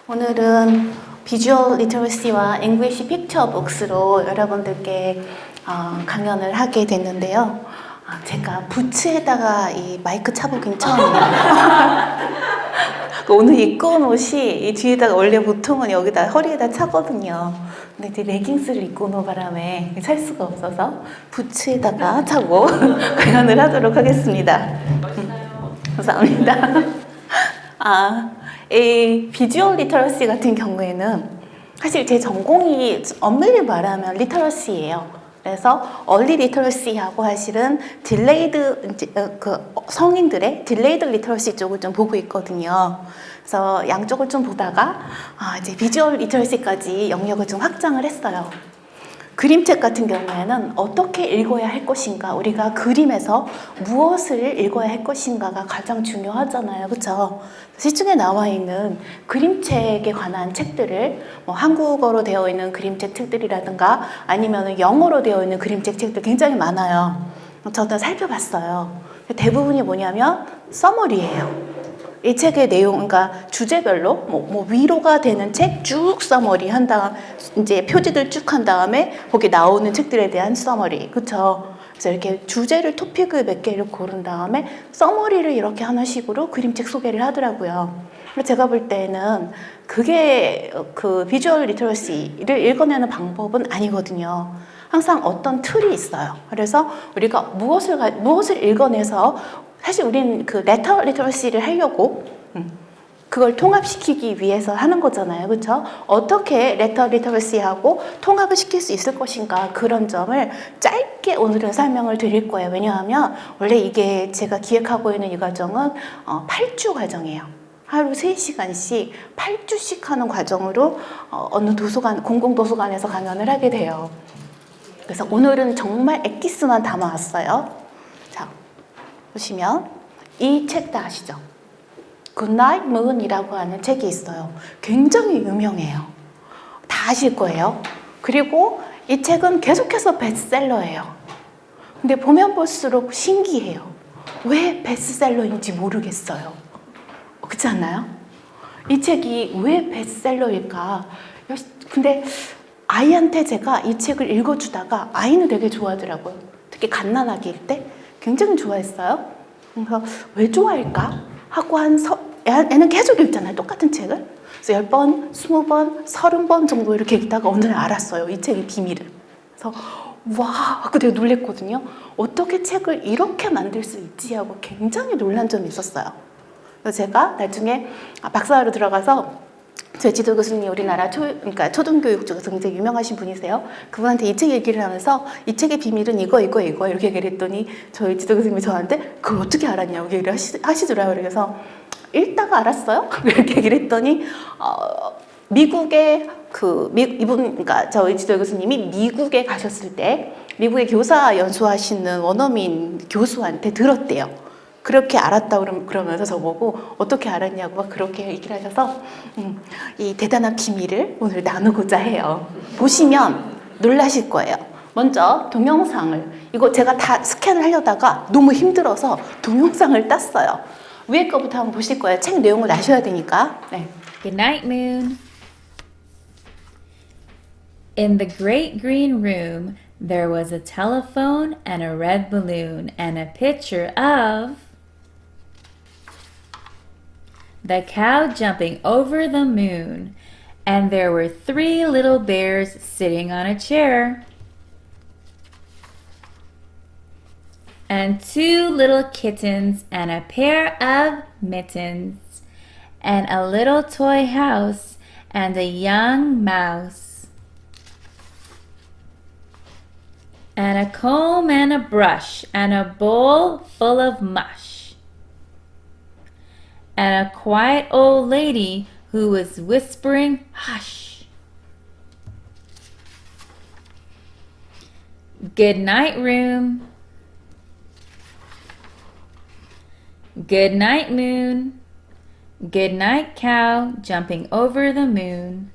오늘은 비주얼 리터러시와 잉글리시 픽처 북스로 여러분들께 강연을 하게 됐는데요. 제가 부츠에다가 이 마이크 차보긴 처음이에요. 오늘 입고 온 옷이 이 뒤에다가 원래 보통은 여기다 허리에다 차거든요. 근데 이제 레깅스를 입고 온 바람에 살 수가 없어서 부츠에다가 차고 강연을 하도록 하겠습니다. 감사합니다. 이 비주얼 리터러시 같은 경우에는 사실 제 전공이 엄밀히 말하면 리터러시예요. 그래서 얼리 리터러시하고 사실은 딜레이드 성인들의 딜레이드 리터러시 쪽을 좀 보고 있거든요. 그래서 양쪽을 좀 보다가 이제 비주얼 리터러시까지 영역을 좀 확장을 했어요. 그림책 같은 경우에는 어떻게 읽어야 할 것인가, 우리가 그림에서 무엇을 읽어야 할 것인가가 가장 중요하잖아요. 그렇죠? 시중에 나와 있는 그림책에 관한 책들을 한국어로 되어 있는 그림책 책들이라든가 아니면 영어로 되어 있는 그림책 책들 굉장히 많아요. 저도 살펴봤어요. 대부분이 뭐냐면 서머리예요. 이 책의 내용, 그러니까 주제별로 위로가 되는 책 쭉 서머리 한 다음, 이제 표지들 쭉 한 다음에 거기 나오는 책들에 대한 서머리, 그렇죠? 그래서 이렇게 주제를 토픽을 몇 개를 고른 다음에 서머리를 이렇게 하나씩으로 그림책 소개를 하더라고요. 제가 볼 때는 그게 그 비주얼 리터러시를 읽어내는 방법은 아니거든요. 항상 어떤 틀이 있어요. 그래서 우리가 무엇을 읽어내서 사실 우린 그 레터 리터러시를 하려고 그걸 통합시키기 위해서 하는 거잖아요. 그렇죠? 어떻게 레터 리터러시하고 통합을 시킬 수 있을 것인가, 그런 점을 짧게 오늘은 설명을 드릴 거예요. 왜냐하면 원래 이게 제가 기획하고 있는 이 과정은 8주 과정이에요. 하루 3시간씩 8주씩 하는 과정으로 어느 도서관, 공공도서관에서 강연을 하게 돼요. 그래서 오늘은 정말 엑기스만 담아왔어요. 자, 보시면 이 책 다 아시죠? 굿나잇 문이라고 하는 책이 있어요. 굉장히 유명해요. 다 아실 거예요. 그리고 이 책은 계속해서 베스트셀러예요. 근데 보면 볼수록 신기해요. 왜 베스트셀러인지 모르겠어요. 그렇지 않나요? 이 책이 왜 베스트셀러일까? 근데 아이한테 제가 이 책을 읽어주다가 아이는 되게 좋아하더라고요. 특히 갓난아기일 때 굉장히 좋아했어요. 그래서 왜 좋아할까? 하고 애는 계속 읽잖아요. 똑같은 책을. 그래서 10번, 20번, 30번 정도 이렇게 읽다가 어느 날 알았어요. 이 책의 비밀을. 그래서 와 하고 되게 놀랬거든요. 어떻게 책을 이렇게 만들 수 있지 하고 굉장히 놀란 점이 있었어요. 그래서 제가 나중에 박사로 들어가서 저희 지도 교수님이 우리나라 그러니까 초등교육 쪽에서 굉장히 유명하신 분이세요. 그분한테 이 책 얘기를 하면서 이 책의 비밀은 이거 이렇게 얘기를 했더니 저희 지도 교수님이 저한테 그걸 어떻게 알았냐고 얘기를 하시더라고요. 그래서 읽다가 알았어요. 이렇게 얘기를 했더니 미국의 그러니까 저희 지도 교수님이 미국에 가셨을 때 미국의 교사 연수하시는 원어민 교수한테 들었대요. 그렇게 알았다고 그러면서 저보고 어떻게 알았냐고 막 그렇게 얘기를 하셔서 이 대단한 비밀을 오늘 나누고자 해요. 보시면 놀라실 거예요. 먼저 동영상을, 이거 제가 다 스캔을 하려다가 너무 힘들어서 동영상을 땄어요. 위에 거부터 한번 보실 거예요. 책 내용을 아셔야 되니까. 네. Good night, Moon. In the great green room, there was a telephone and a red balloon and a picture of the cow jumping over the moon. And there were 3 little bears sitting on a chair. And 2 little kittens and a pair of mittens. And a little toy house and a young mouse. And a comb and a brush and a bowl full of mush. And a quiet old lady who was whispering, hush. Good night, room. Good night, moon. Good night, cow jumping over the moon.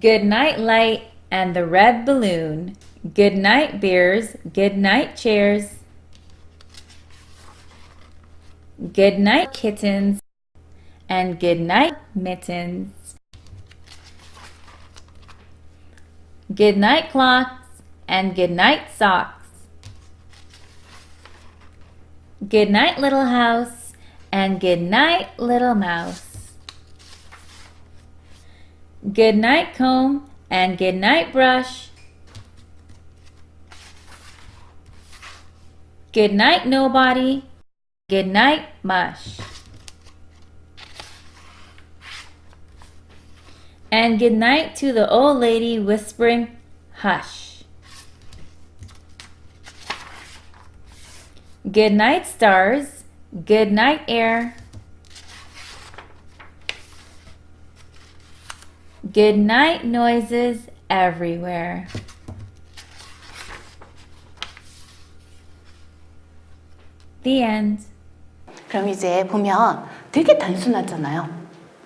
Good night, light and the red balloon. Good night, bears. Good night, chairs. Good night, kittens, and good night, mittens. Good night, clocks, and good night, socks. Good night, little house, and good night, little mouse. Good night, comb, and good night, brush. Good night, nobody. Good night, mush. And good night to the old lady whispering, hush. Good night, stars. Good night, air. Good night, noises everywhere. The end. 그럼 이제 보면 되게 단순하잖아요.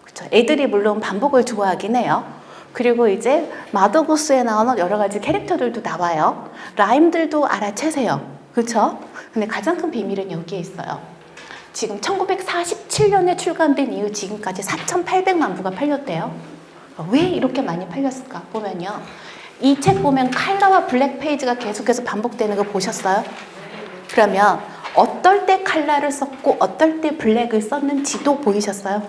그렇죠? 애들이 물론 반복을 좋아하긴 해요. 그리고 이제 마더고스에 나오는 여러 가지 캐릭터들도 나와요. 라임들도 알아채세요. 그렇죠? 근데 가장 큰 비밀은 여기에 있어요. 지금 1947년에 출간된 이후 지금까지 4,800만 부가 팔렸대요. 왜 이렇게 많이 팔렸을까? 보면요. 이 책 보면 칼라와 블랙 페이지가 계속해서 반복되는 거 보셨어요? 그러면 어떨 때 칼라를 썼고 어떨 때 블랙을 썼는지도 보이셨어요?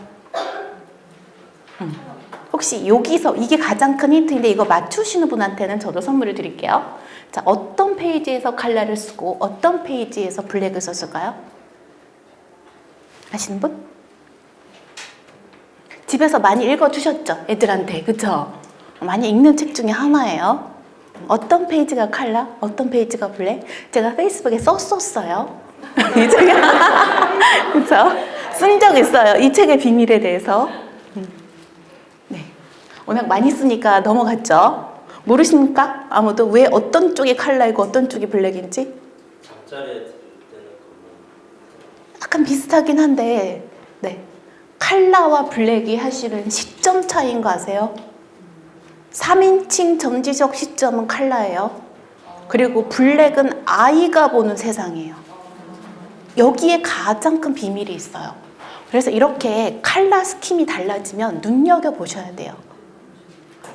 혹시 여기서 이게 가장 큰 힌트인데 이거 맞추시는 분한테는 저도 선물을 드릴게요. 자, 어떤 페이지에서 칼라를 쓰고 어떤 페이지에서 블랙을 썼을까요? 아시는 분? 집에서 많이 읽어주셨죠? 애들한테. 그쵸? 많이 읽는 책 중에 하나예요. 어떤 페이지가 칼라? 어떤 페이지가 블랙? 제가 페이스북에 썼었어요. 이 책에. 그쵸? 쓴 적 있어요. 이 책의 비밀에 대해서. 네. 워낙 많이 쓰니까 넘어갔죠? 모르십니까? 아무도 왜 어떤 쪽이 칼라이고 어떤 쪽이 블랙인지? 잠자리에 들 때는 약간 비슷하긴 한데, 네. 칼라와 블랙이 사실은 시점 차이인 거 아세요? 3인칭 점지적 시점은 칼라예요. 그리고 블랙은 아이가 보는 세상이에요. 여기에 가장 큰 비밀이 있어요. 그래서 이렇게 칼라 스킴이 달라지면 눈여겨보셔야 돼요.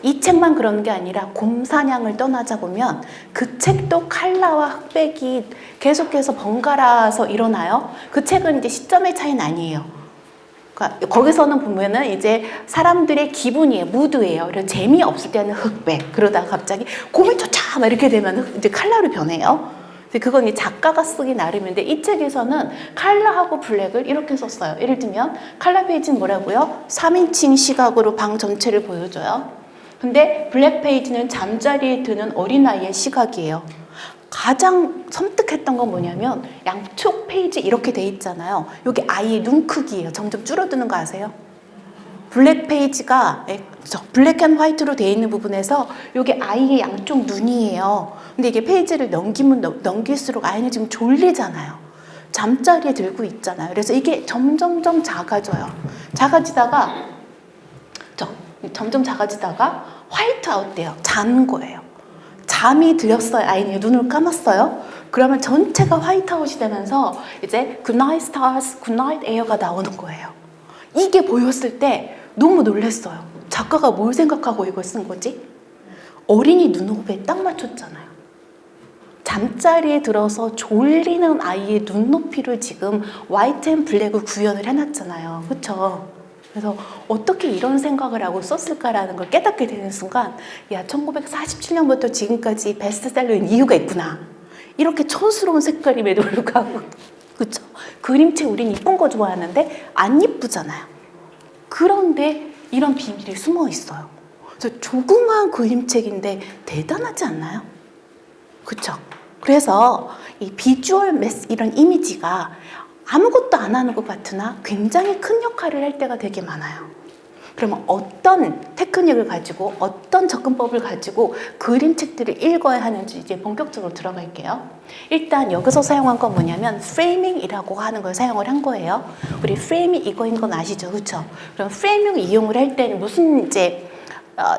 이 책만 그런 게 아니라 곰사냥을 떠나자 보면 그 책도 칼라와 흑백이 계속해서 번갈아서 일어나요. 그 책은 이제 시점의 차이는 아니에요. 그러니까 거기서는 보면은 이제 사람들의 기분이에요. 무드예요. 그래서 재미없을 때는 흑백. 그러다가 갑자기 곰이 쫓아! 막 이렇게 되면 이제 칼라로 변해요. 그건 이 작가가 쓰기 나름인데 이 책에서는 칼라하고 블랙을 이렇게 썼어요. 예를 들면 칼라 페이지는 뭐라고요? 3인칭 시각으로 방 전체를 보여줘요. 근데 블랙 페이지는 잠자리에 드는 어린아이의 시각이에요. 가장 섬뜩했던 건 뭐냐면 양쪽 페이지 이렇게 돼 있잖아요. 여기 아이의 눈 크기예요. 점점 줄어드는 거 아세요? 블랙 페이지가 블랙 앤 화이트로 돼 있는 부분에서 여기 아이의 양쪽 눈이에요. 근데 이게 페이지를 넘길수록 아이는 지금 졸리잖아요. 잠자리에 들고 있잖아요. 그래서 이게 점점점 작아져요. 점점 작아지다가 화이트 아웃 돼요. 자는 거예요. 잠이 들었어요. 아이는 눈을 감았어요. 그러면 전체가 화이트 아웃이 되면서 이제 굿나잇 스타즈, 굿나잇 에어가 나오는 거예요. 이게 보였을 때 너무 놀랐어요. 작가가 뭘 생각하고 이걸 쓴 거지? 어린이 눈호흡에 딱 맞췄잖아요. 잠자리에 들어서 졸리는 아이의 눈높이를 지금 화이트 앤 블랙으로 구현을 해놨잖아요. 그쵸? 그래서 어떻게 이런 생각을 하고 썼을까라는 걸 깨닫게 되는 순간, 야, 1947년부터 지금까지 베스트셀러인 이유가 있구나. 이렇게 촌스러운 색깔임에도 불구하고, 그쵸? 그림책 우린 이쁜 거 좋아하는데 안 이쁘잖아요. 그런데 이런 비밀이 숨어 있어요. 그래서 조그마한 그림책인데 대단하지 않나요? 그쵸? 그래서 이 비주얼 이런 이미지가 아무것도 안 하는 것 같으나 굉장히 큰 역할을 할 때가 되게 많아요. 그러면 어떤 테크닉을 가지고 어떤 접근법을 가지고 그림책들을 읽어야 하는지 이제 본격적으로 들어갈게요. 일단 여기서 사용한 건 뭐냐면 프레이밍이라고 하는 걸 사용을 한 거예요. 우리 프레임이 이거인 건 아시죠? 그렇죠? 그럼 프레이밍 이용을 할 때는 무슨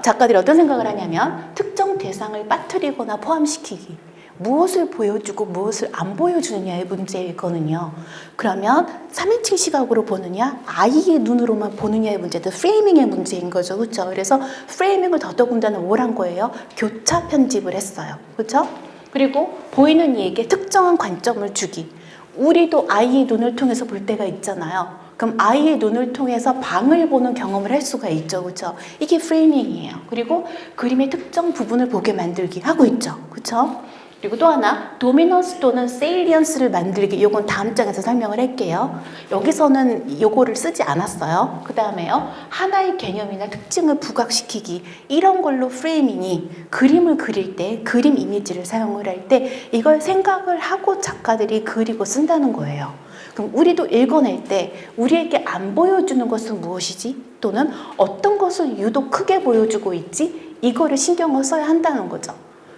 작가들이 어떤 생각을 하냐면 특정 대상을 빠뜨리거나 포함시키기. 무엇을 보여주고 무엇을 안 보여주느냐의 문제이거든요. 그러면 3인칭 시각으로 보느냐, 아이의 눈으로만 보느냐의 문제도 프레이밍의 문제인 거죠. 그렇죠? 그래서 프레이밍을 더더군다나 뭘 한 거예요? 교차 편집을 했어요. 그렇죠? 그리고 보이는 이에게 특정한 관점을 주기. 우리도 아이의 눈을 통해서 볼 때가 있잖아요. 그럼 아이의 눈을 통해서 방을 보는 경험을 할 수가 있죠. 그렇죠? 이게 프레이밍이에요. 그리고 그림의 특정 부분을 보게 만들기 하고 있죠. 그렇죠? 그리고 또 하나, 도미넌스 또는 세일리언스를 만들기. 요건 다음 장에서 설명을 할게요. 여기서는 요거를 쓰지 않았어요. 그 다음에요, 하나의 개념이나 특징을 부각시키기. 이런 걸로 프레이밍이 그림을 그릴 때, 그림 이미지를 사용을 할 때 이걸 생각을 하고 작가들이 그리고 쓴다는 거예요. 그럼 우리도 읽어낼 때 우리에게 안 보여주는 것은 무엇이지? 또는 어떤 것을 유독 크게 보여주고 있지? 이거를 신경을 써야 한다는 거죠.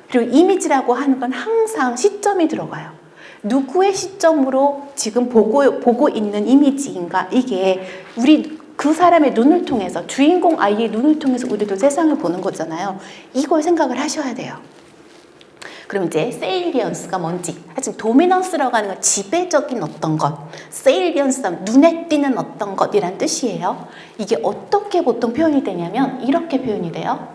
그리고 이미지라고 하는 건 항상 시점이 들어가요. 누구의 시점으로 지금 보고 있는 이미지인가? 이게 우리 그 사람의 눈을 통해서, 주인공 아이의 눈을 통해서 우리도 세상을 보는 거잖아요. 이걸 생각을 하셔야 돼요. 그럼 이제 세일리언스가 뭔지, 하여튼 도미넌스라고 하는 건 지배적인 어떤 것, 세일리언스는 눈에 띄는 어떤 것이란 뜻이에요. 이게 어떻게 보통 표현이 되냐면 이렇게 표현이 돼요.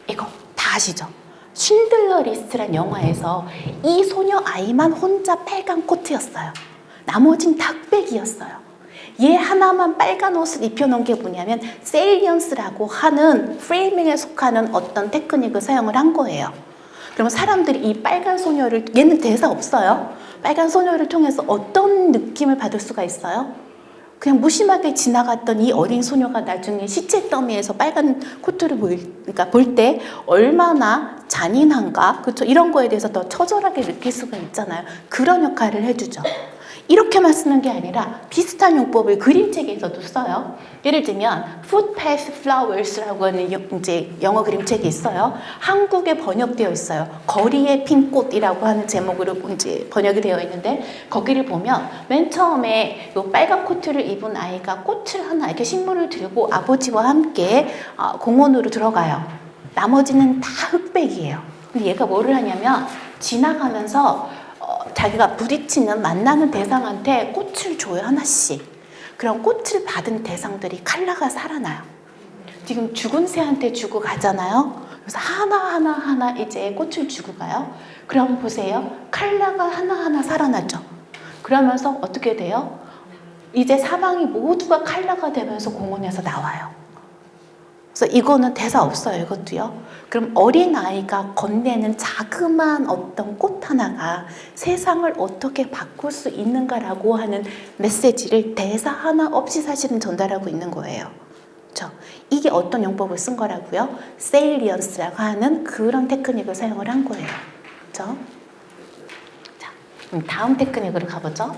이거 다 아시죠? 쉰들러 리스트란 영화에서 이 소녀 아이만 혼자 빨간 코트였어요. 나머진 다 흑백이었어요. 얘 하나만 빨간 옷을 입혀놓은 게 뭐냐면 세일리언스라고 하는 프레이밍에 속하는 어떤 테크닉을 사용을 한 거예요. 그러면 사람들이 이 빨간 소녀를, 얘는 대사 없어요. 빨간 소녀를 통해서 어떤 느낌을 받을 수가 있어요? 그냥 무심하게 지나갔던 이 어린 소녀가 나중에 시체 더미에서 빨간 코트를 볼 때 얼마나 잔인한가, 그렇죠? 이런 거에 대해서 더 처절하게 느낄 수가 있잖아요. 그런 역할을 해주죠. 이렇게만 쓰는 게 아니라 비슷한 용법을 그림책에서도 써요. 예를 들면 Footpath Flowers라고 하는 이제 영어 그림책이 있어요. 한국에 번역되어 있어요. 거리의 핀 꽃이라고 하는 제목으로 이제 번역이 되어 있는데, 거기를 보면 맨 처음에 요 빨간 코트를 입은 아이가 꽃을 하나 이렇게 식물을 들고 아버지와 함께 공원으로 들어가요. 나머지는 다 흑백이에요. 근데 얘가 뭐를 하냐면 지나가면서 자기가 부딪히는, 만나는 대상한테 꽃을 줘요, 하나씩. 그럼 꽃을 받은 대상들이 컬러가 살아나요. 지금 죽은 새한테 주고 가잖아요. 그래서 하나하나 이제 꽃을 주고 가요. 그럼 보세요. 컬러가 하나하나 살아나죠. 그러면서 어떻게 돼요? 이제 사방이 모두가 컬러가 되면서 공원에서 나와요. 그래서 이거는 대사 없어요, 이것도요. 그럼 어린아이가 건네는 자그마한 어떤 꽃 하나가 세상을 어떻게 바꿀 수 있는가라고 하는 메시지를 대사 하나 없이 사실은 전달하고 있는 거예요. 그렇죠? 이게 어떤 용법을 쓴 거라고요? 세일리언스라고 하는 그런 테크닉을 사용을 한 거예요. 그렇죠? 자, 그럼 다음 테크닉으로 가보죠.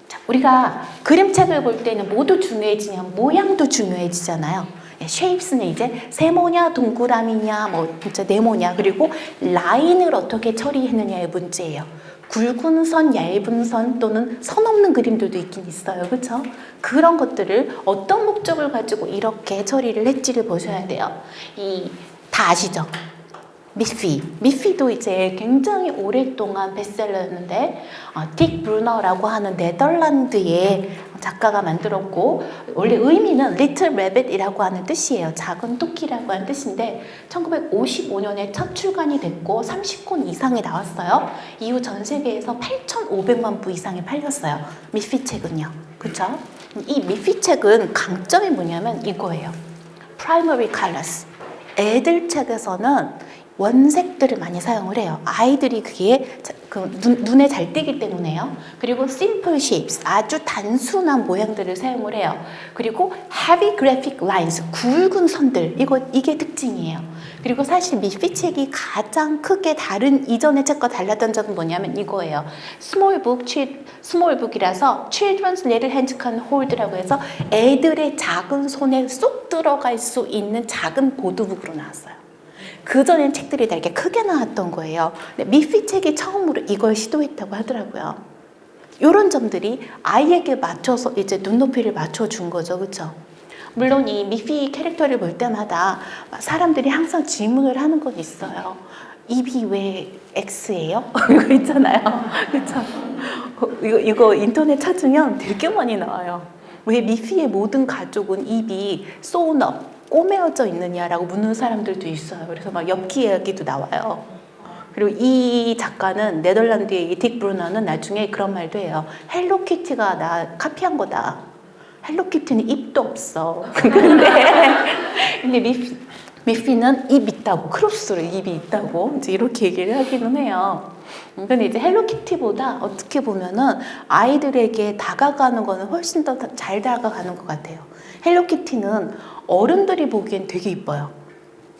자, 우리가 그림책을 볼 때는 뭐도 중요해지냐면 모양도 중요해지잖아요. 쉐입스는 이제 세모냐 동그라미냐 뭐 진짜 네모냐, 그리고 라인을 어떻게 처리했느냐의 문제예요. 굵은 선, 얇은 선 또는 선 없는 그림들도 있긴 있어요. 그렇죠? 그런 것들을 어떤 목적을 가지고 이렇게 처리를 했지를 보셔야 돼요. 다 아시죠? 미피도 이제 굉장히 오랫동안 베스트셀러였는데 딕 브루너라고 하는 네덜란드의 작가가 만들었고, 원래 의미는 Little Rabbit이라고 하는 뜻이에요. 작은 토끼라고 하는 뜻인데 1955년에 첫 출간이 됐고 30권 이상이 나왔어요. 이후 전 세계에서 8,500만 부 이상이 팔렸어요. 미피 책은요. 그렇죠? 이 미피 책은 강점이 뭐냐면 이거예요. Primary colors. 애들 책에서는 원색들을 많이 사용을 해요. 아이들이 그게 눈에 잘 띄기 때문에요. 그리고 simple shapes, 아주 단순한 모양들을 사용을 해요. 그리고 heavy graphic lines, 굵은 선들, 이게 특징이에요. 그리고 사실 미피 책이 가장 크게 다른 이전의 책과 달랐던 점은 뭐냐면 이거예요. small book이라서 children's little hands can hold라고 해서 애들의 작은 손에 쏙 들어갈 수 있는 작은 보드북으로 나왔어요. 그전엔 책들이 다 이렇게 크게 나왔던 거예요. 근데 미피 책이 처음으로 이걸 시도했다고 하더라고요. 이런 점들이 아이에게 맞춰서 이제 눈높이를 맞춰준 거죠. 그렇죠? 물론 이 미피 캐릭터를 볼 때마다 사람들이 항상 질문을 하는 건 있어요. 입이 왜 X예요? 이거 있잖아요. 그렇죠? 이거 인터넷 찾으면 되게 많이 나와요. 왜 미피의 모든 가족은 입이 sewn up, 꼬매어져 있느냐라고 묻는 사람들도 있어요. 그래서 막 엽기 이야기도 나와요. 그리고 이 작가는 네덜란드의 이 딕 브루너는 나중에 그런 말도 해요. 헬로키티가 나 카피한 거다. 헬로키티는 입도 없어. 근데 미피는 입 있다고, 크로스로 입이 있다고 이제 이렇게 얘기를 하기는 해요. 근데 이제 헬로키티보다 어떻게 보면은 아이들에게 다가가는 거는 훨씬 더 잘 다가가는 것 같아요. 헬로키티는 어른들이 보기엔 되게 이뻐요.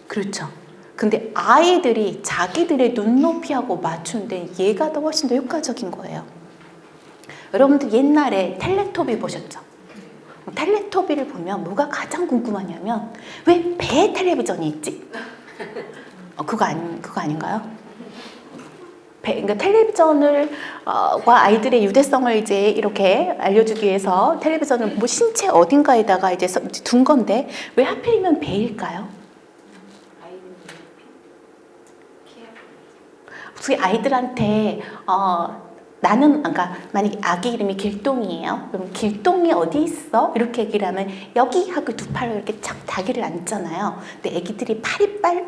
그렇죠. 근데 아이들이 자기들의 눈높이하고 맞춘 데 얘가 더 훨씬 더 효과적인 거예요. 여러분들 옛날에 텔레토비 보셨죠? 텔레토비를 보면 뭐가 가장 궁금하냐면 왜 배에 텔레비전이 있지? 그거 아닌가요? 그러니까 텔레비전을 과 아이들의 유대성을 이제 이렇게 알려주기 위해서 텔레비전을 뭐 신체 어딘가에다가 이제 둔 건데 왜 하필이면 배일까요? 혹시 아이들한테 나는 그러니까 만약에 아기 이름이 길동이에요. 그럼 길동이 어디 있어? 이렇게 얘기를 하면 여기 하고 두 팔로 이렇게 착 다기를 앉잖아요. 근데 아기들이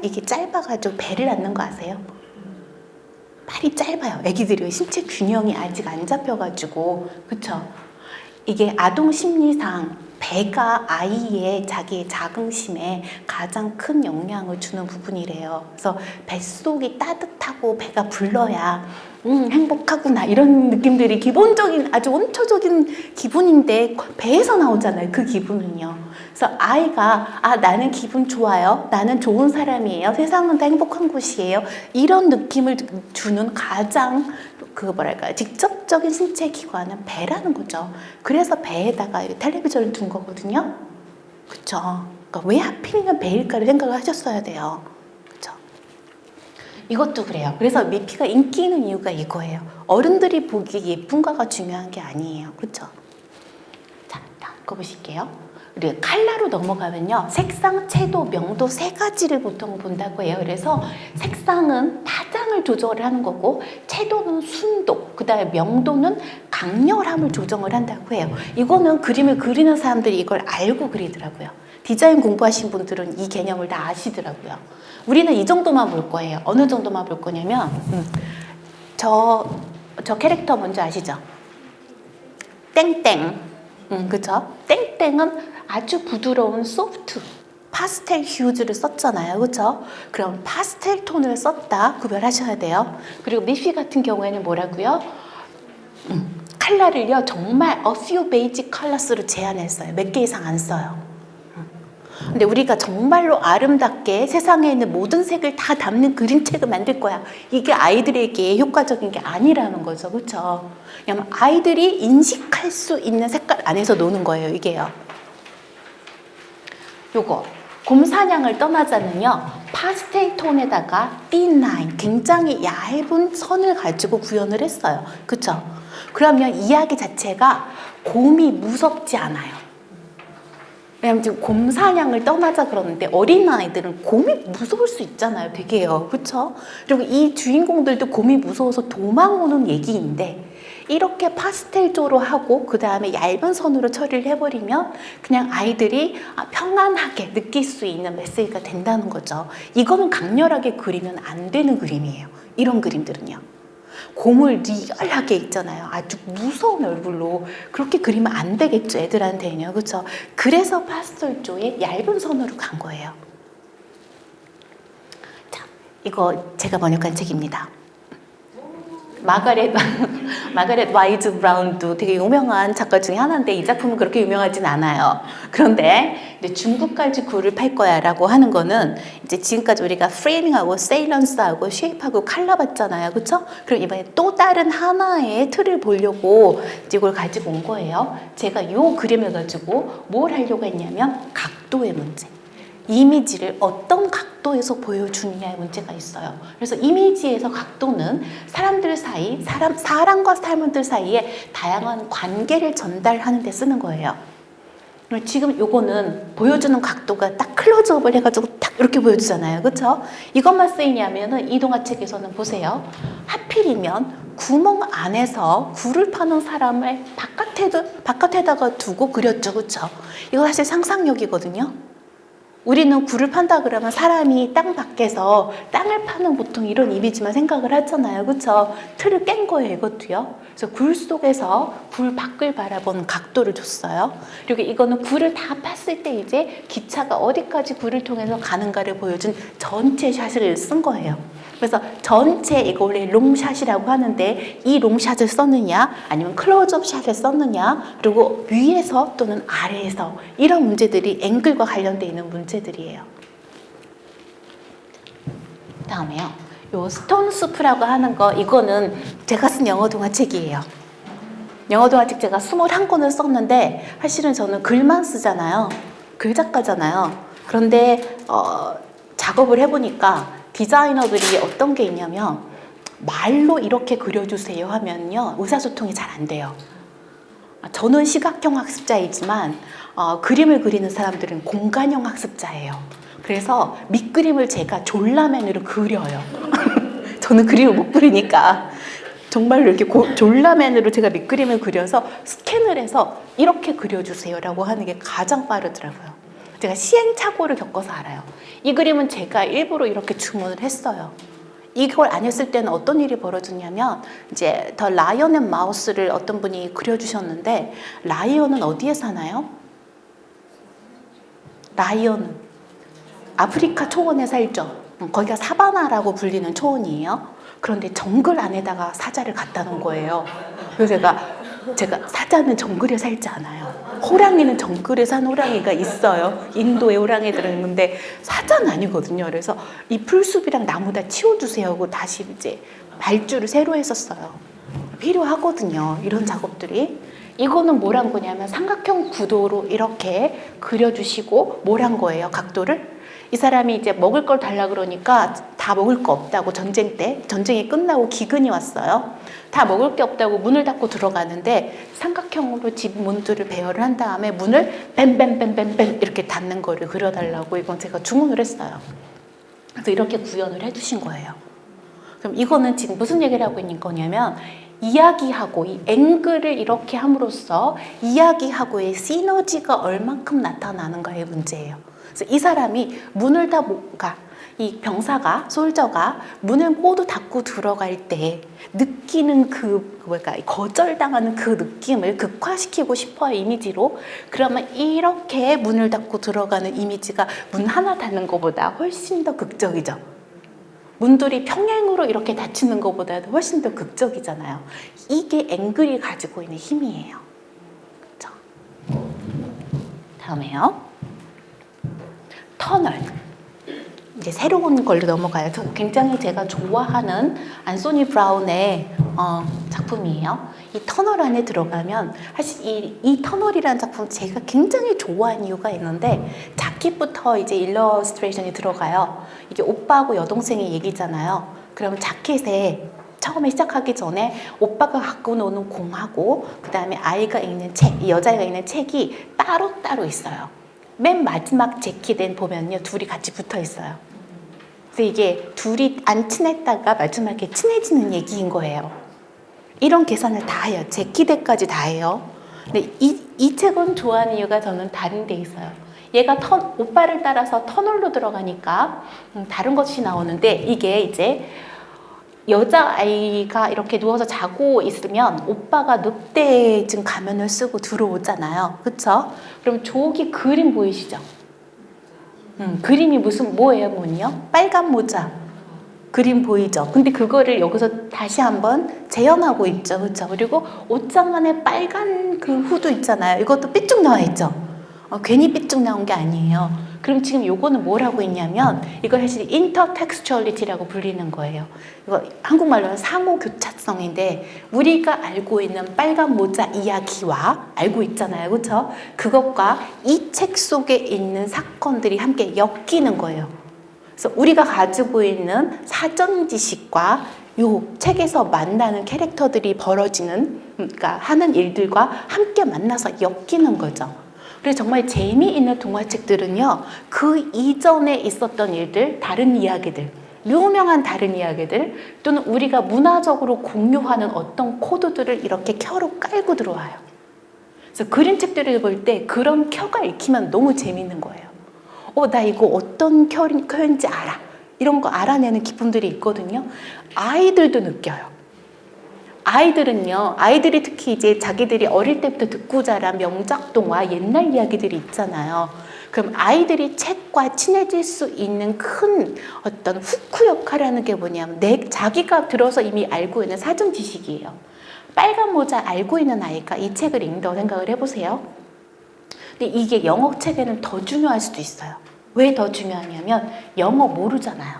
이게 짧아가지고 배를 앉는 거 아세요? 팔이 짧아요. 아기들이 신체 균형이 아직 안 잡혀가지고 그쵸? 이게 아동 심리상 배가 아이의 자기의 자긍심에 가장 큰 영향을 주는 부분이래요. 그래서 뱃속이 따뜻하고 배가 불러야 행복하구나 이런 느낌들이 기본적인 아주 원초적인 기분인데 배에서 나오잖아요. 그 기분은요. 그래서 아이가 나는 기분 좋아요. 나는 좋은 사람이에요. 세상은 다 행복한 곳이에요. 이런 느낌을 주는 가장 직접적인 신체 기관은 배라는 거죠. 그래서 배에다가 텔레비전을 둔 거거든요. 그쵸? 그러니까 왜 하필이면 배일까를 생각을 하셨어야 돼요. 그쵸? 이것도 그래요. 그래서 미피가 인기 있는 이유가 이거예요. 어른들이 보기에 예쁜가가 중요한 게 아니에요. 그쵸? 자, 다음 거 보실게요. 우리 컬러로 넘어가면요. 색상, 채도, 명도 세 가지를 보통 본다고 해요. 그래서 색상은 파장을 조절을 하는 거고 채도는 순도, 그 다음에 명도는 강렬함을 조정을 한다고 해요. 이거는 그림을 그리는 사람들이 이걸 알고 그리더라고요. 디자인 공부하신 분들은 이 개념을 다 아시더라고요. 우리는 이 정도만 볼 거예요. 어느 정도만 볼 거냐면 저 캐릭터 뭔지 아시죠? 땡땡. 그쵸? 땡땡은 아주 부드러운 소프트 파스텔 휴즈를 썼잖아요. 그쵸? 그럼 파스텔 톤을 썼다 구별하셔야 돼요. 그리고 미피 같은 경우에는 뭐라고요? 컬러를요 정말 a few basic colors로 제한했어요. 몇 개 이상 안 써요. 근데 우리가 정말로 아름답게 세상에 있는 모든 색을 다 담는 그림책을 만들 거야. 이게 아이들에게 효과적인 게 아니라는 거죠. 그렇죠? 왜냐면 아이들이 인식할 수 있는 색깔 안에서 노는 거예요. 이게요. 요거 곰사냥을 떠나자는요. 파스텔 톤에다가 틴 라인, 굉장히 얇은 선을 가지고 구현을 했어요. 그렇죠? 그러면 이야기 자체가 곰이 무섭지 않아요. 왜냐면 지금 곰 사냥을 떠나자 그러는데 어린아이들은 곰이 무서울 수 있잖아요. 되게요. 그렇죠? 그리고 이 주인공들도 곰이 무서워서 도망 오는 얘기인데 이렇게 파스텔조로 하고 그 다음에 얇은 선으로 처리를 해버리면 그냥 아이들이 평안하게 느낄 수 있는 메시지가 된다는 거죠. 이거는 강렬하게 그리면 안 되는 그림이에요. 이런 그림들은요. 곰을 리얼하게 있잖아요. 아주 무서운 얼굴로 그렇게 그리면 안 되겠죠. 애들한테는요. 그렇죠? 그래서 파스텔조에 얇은 선으로 간 거예요. 자, 이거 제가 번역한 책입니다. 마가렛 와이즈 브라운도 되게 유명한 작가 중에 하나인데 이 작품은 그렇게 유명하진 않아요. 그런데 이제 중국까지 굴을 팔 거야라고 하는 거는 이제 지금까지 우리가 프레이밍하고 세일런스하고 쉐입하고 칼라 봤잖아요, 그렇죠? 그럼 이번에 또 다른 하나의 틀을 보려고 이걸 가지고 온 거예요. 제가 요 그림을 가지고 뭘 하려고 했냐면 각도의 문제. 이미지를 어떤 각도에서 보여주느냐의 문제가 있어요. 그래서 이미지에서 각도는 사람들 사이, 사람과 사람들 사이에 다양한 관계를 전달하는 데 쓰는 거예요. 지금 요거는 보여주는 각도가 딱 클로즈업을 해가지고 딱 이렇게 보여주잖아요. 그쵸? 이것만 쓰이냐면은 이 동화책에서는 보세요. 하필이면 구멍 안에서 굴을 파는 사람을 바깥에다가 두고 그렸죠. 그쵸? 이거 사실 상상력이거든요. 우리는 굴을 판다 그러면 사람이 땅 밖에서 땅을 파는 보통 이런 이미지만 생각을 하잖아요. 그쵸? 틀을 깬 거예요, 이것도요. 그래서 굴 속에서 굴 밖을 바라보는 각도를 줬어요. 그리고 이거는 굴을 다 팠을 때 이제 기차가 어디까지 굴을 통해서 가는가를 보여준 전체 샷을 쓴 거예요. 그래서 전체 이거 원래 롱샷이라고 하는데 이 롱샷을 썼느냐 아니면 클로즈업 샷을 썼느냐 그리고 위에서 또는 아래에서 이런 문제들이 앵글과 관련되어 있는 문제들이에요. 다음에요. 요 스톤 수프라고 하는 거 이거는 제가 쓴 영어 동화책이에요. 영어 동화책 제가 21권을 썼는데 사실은 저는 글만 쓰잖아요. 글 작가잖아요. 그런데 작업을 해보니까 디자이너들이 어떤 게 있냐면 말로 이렇게 그려주세요 하면요 의사소통이 잘 안 돼요. 저는 시각형 학습자이지만 그림을 그리는 사람들은 공간형 학습자예요. 그래서 밑그림을 제가 졸라맨으로 그려요. 저는 그림을 못 그리니까 정말로 이렇게 졸라맨으로 제가 밑그림을 그려서 스캔을 해서 이렇게 그려주세요 라고 하는 게 가장 빠르더라고요. 제가 시행착오를 겪어서 알아요. 이 그림은 제가 일부러 이렇게 주문을 했어요. 이걸 안 했을 때는 어떤 일이 벌어졌냐면 이제 더 라이언 앤 마우스를 어떤 분이 그려주셨는데 라이언은 어디에 사나요? 라이언은 아프리카 초원에 살죠. 거기가 사바나라고 불리는 초원이에요. 그런데 정글 안에다가 사자를 갖다 놓은 거예요. 그래서 제가 사자는 정글에 살지 않아요. 호랑이는 정글에 산 호랑이가 있어요. 인도의 호랑이들은 있는데 사자는 아니거든요. 그래서 이 풀숲이랑 나무 다 치워주세요 하고 다시 이제 발주를 새로 했었어요. 필요하거든요. 이런 작업들이. 이거는 뭘 한 거냐면 삼각형 구도로 이렇게 그려주시고 뭘 한 거예요. 각도를. 이 사람이 이제 먹을 걸 달라 그러니까 다 먹을 거 없다고 전쟁이 끝나고 기근이 왔어요. 다 먹을 게 없다고 문을 닫고 들어가는데 삼각형으로 집 문들을 배열을 한 다음에 문을 뱀뱀뱀뱀뱀 이렇게 닫는 거를 그려달라고 이건 제가 주문을 했어요. 그래서 이렇게 구현을 해주신 거예요. 그럼 이거는 지금 무슨 얘기를 하고 있는 거냐면 이야기하고 이 앵글을 이렇게 함으로써 이야기하고의 시너지가 얼만큼 나타나는가의 문제예요. 그래서 이 사람이 문을 다 이 병사가 솔저가 문을 모두 닫고 들어갈 때 느끼는 거절당하는 그 느낌을 극화시키고 싶어요, 이미지로. 그러면 이렇게 문을 닫고 들어가는 이미지가 문 하나 닫는 것보다 훨씬 더 극적이죠. 문들이 평행으로 이렇게 닫히는 것보다도 훨씬 더 극적이잖아요. 이게 앵글이 가지고 있는 힘이에요. 그렇죠? 다음에요. 터널. 이제 새로운 걸로 넘어가요. 굉장히 제가 좋아하는 안소니 브라운의 작품이에요. 이 터널 안에 들어가면 사실 이 터널이라는 작품 제가 굉장히 좋아하는 이유가 있는데 자켓부터 이제 일러스트레이션이 들어가요. 이게 오빠하고 여동생의 얘기잖아요. 그럼 자켓에 처음에 시작하기 전에 오빠가 갖고 노는 공하고 그 다음에 아이가 읽는 책, 이 여자애가 읽는 책이 따로따로 있어요. 맨 마지막 재킷엔 보면요 둘이 같이 붙어 있어요. 그래서 이게 둘이 안 친했다가 마지막에 친해지는 얘기인 거예요. 이런 계산을 다 해요. 재킷에까지 다 해요. 근데 이 책은 좋아하는 이유가 저는 다른 데 있어요. 얘가 오빠를 따라서 터널로 들어가니까 다른 것이 나오는데 이게 이제 여자아이가 이렇게 누워서 자고 있으면 오빠가 늑대증 가면을 쓰고 들어오잖아요. 그쵸? 그럼 저기 그림 보이시죠? 그림이 뭐예요, 뭐요? 빨간 모자. 그림 보이죠? 근데 그거를 여기서 다시 한번 재현하고 있죠. 그쵸? 그리고 옷장 안에 빨간 그 후드 있잖아요. 이것도 삐쭉 나와 있죠? 괜히 삐쭉 나온 게 아니에요. 그럼 지금 요거는 뭘 하고 있냐면 이거 사실 인터텍스추얼리티라고 불리는 거예요. 이거 한국말로는 상호 교차성인데 우리가 알고 있는 빨간 모자 이야기와 알고 있잖아요. 그렇죠? 그것과 이 책 속에 있는 사건들이 함께 엮이는 거예요. 그래서 우리가 가지고 있는 사전 지식과 요 책에서 만나는 캐릭터들이 벌어지는 그러니까 하는 일들과 함께 만나서 엮이는 거죠. 그래서 정말 재미있는 동화책들은요, 그 이전에 있었던 일들, 다른 이야기들, 유명한 다른 이야기들, 또는 우리가 문화적으로 공유하는 어떤 코드들을 이렇게 켜로 깔고 들어와요. 그래서 그림책들을 볼 때 그런 켜가 읽히면 너무 재미있는 거예요. 나 이거 어떤 켜인지 알아. 이런 거 알아내는 기쁨들이 있거든요. 아이들도 느껴요. 아이들이 특히 이제 자기들이 어릴 때부터 듣고 자란 명작 동화, 옛날 이야기들이 있잖아요. 그럼 아이들이 책과 친해질 수 있는 큰 어떤 후크 역할을 하는 게 뭐냐면 자기가 들어서 이미 알고 있는 사전 지식이에요. 빨간 모자 알고 있는 아이가 이 책을 읽는다고 생각을 해보세요. 근데 이게 영어 책에는 더 중요할 수도 있어요. 왜 더 중요하냐면 영어 모르잖아요.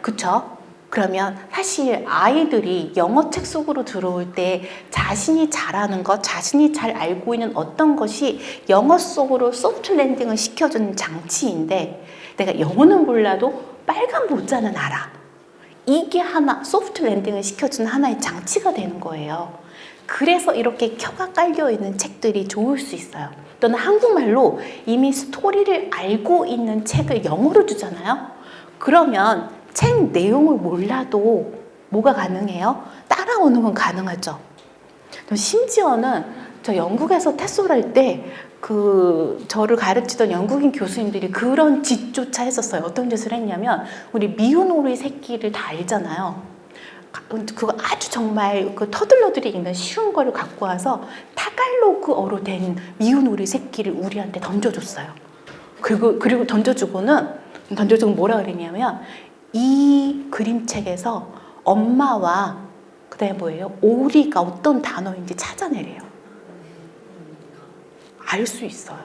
그쵸? 그러면 사실 아이들이 영어 책 속으로 들어올 때 자신이 잘하는 것, 자신이 잘 알고 있는 어떤 것이 영어 속으로 소프트 랜딩을 시켜주는 장치인데, 내가 영어는 몰라도 빨간 모자는 알아. 이게 하나 소프트 랜딩을 시켜주는 하나의 장치가 되는 거예요. 그래서 이렇게 켜가 깔려 있는 책들이 좋을 수 있어요. 또는 한국말로 이미 스토리를 알고 있는 책을 영어로 주잖아요. 그러면 책 내용을 몰라도 뭐가 가능해요? 따라오는 건 가능하죠. 심지어는 저 영국에서 테솔할 때 저를 가르치던 영국인 교수님들이 그런 짓조차 했었어요. 어떤 짓을 했냐면, 우리 미운 오리 새끼를 다 알잖아요. 그거 아주 정말 터들러들이 읽는 쉬운 거를 갖고 와서 타갈로그어로 된 미운 오리 새끼를 우리한테 던져줬어요. 그리고 던져주고는 뭐라 그랬냐면, 이 그림책에서 엄마와 그다음에 뭐예요? 오리가 어떤 단어인지 찾아내래요. 알 수 있어요.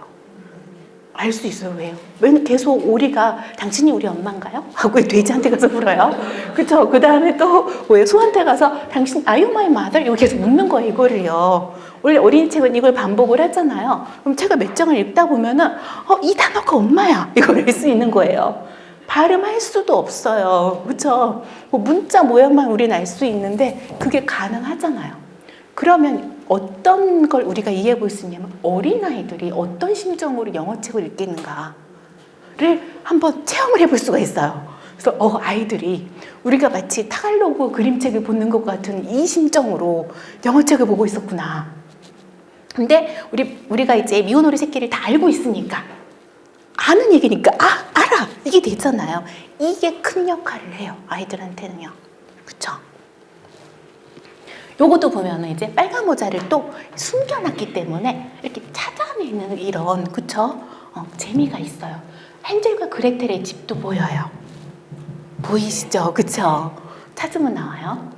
알 수 있어요. 왜요? 왜 계속 오리가 당신이 우리 엄마인가요? 하고 돼지한테 가서 물어요. 그쵸? 그 다음에 또 뭐예요? 소한테 가서 당신 Are you my mother? 이거 계속 묻는 거예요. 이거를요. 원래 어린이책은 이걸 반복을 하잖아요. 그럼 책을 몇 장을 읽다 보면은 이 단어가 엄마야. 이걸 알 수 있는 거예요. 발음할 수도 없어요. 그쵸? 문자 모양만 우리는 알 수 있는데 그게 가능하잖아요. 그러면 어떤 걸 우리가 이해해 볼 수 있냐면, 어린아이들이 어떤 심정으로 영어책을 읽겠는가를 한번 체험을 해볼 수가 있어요. 그래서 아이들이 우리가 마치 타갈로그 그림책을 보는 것 같은 이 심정으로 영어책을 보고 있었구나. 근데 우리가 이제 미운 오리 새끼를 다 알고 있으니까, 아는 얘기니까 알아! 이게 되잖아요. 이게 큰 역할을 해요. 아이들한테는요. 그쵸? 요것도 보면은 이제 빨간 모자를 또 숨겨놨기 때문에 이렇게 찾아내는 이런, 그쵸? 재미가 있어요. 헨젤과 그레텔의 집도 보여요. 보이시죠? 그쵸? 찾으면 나와요.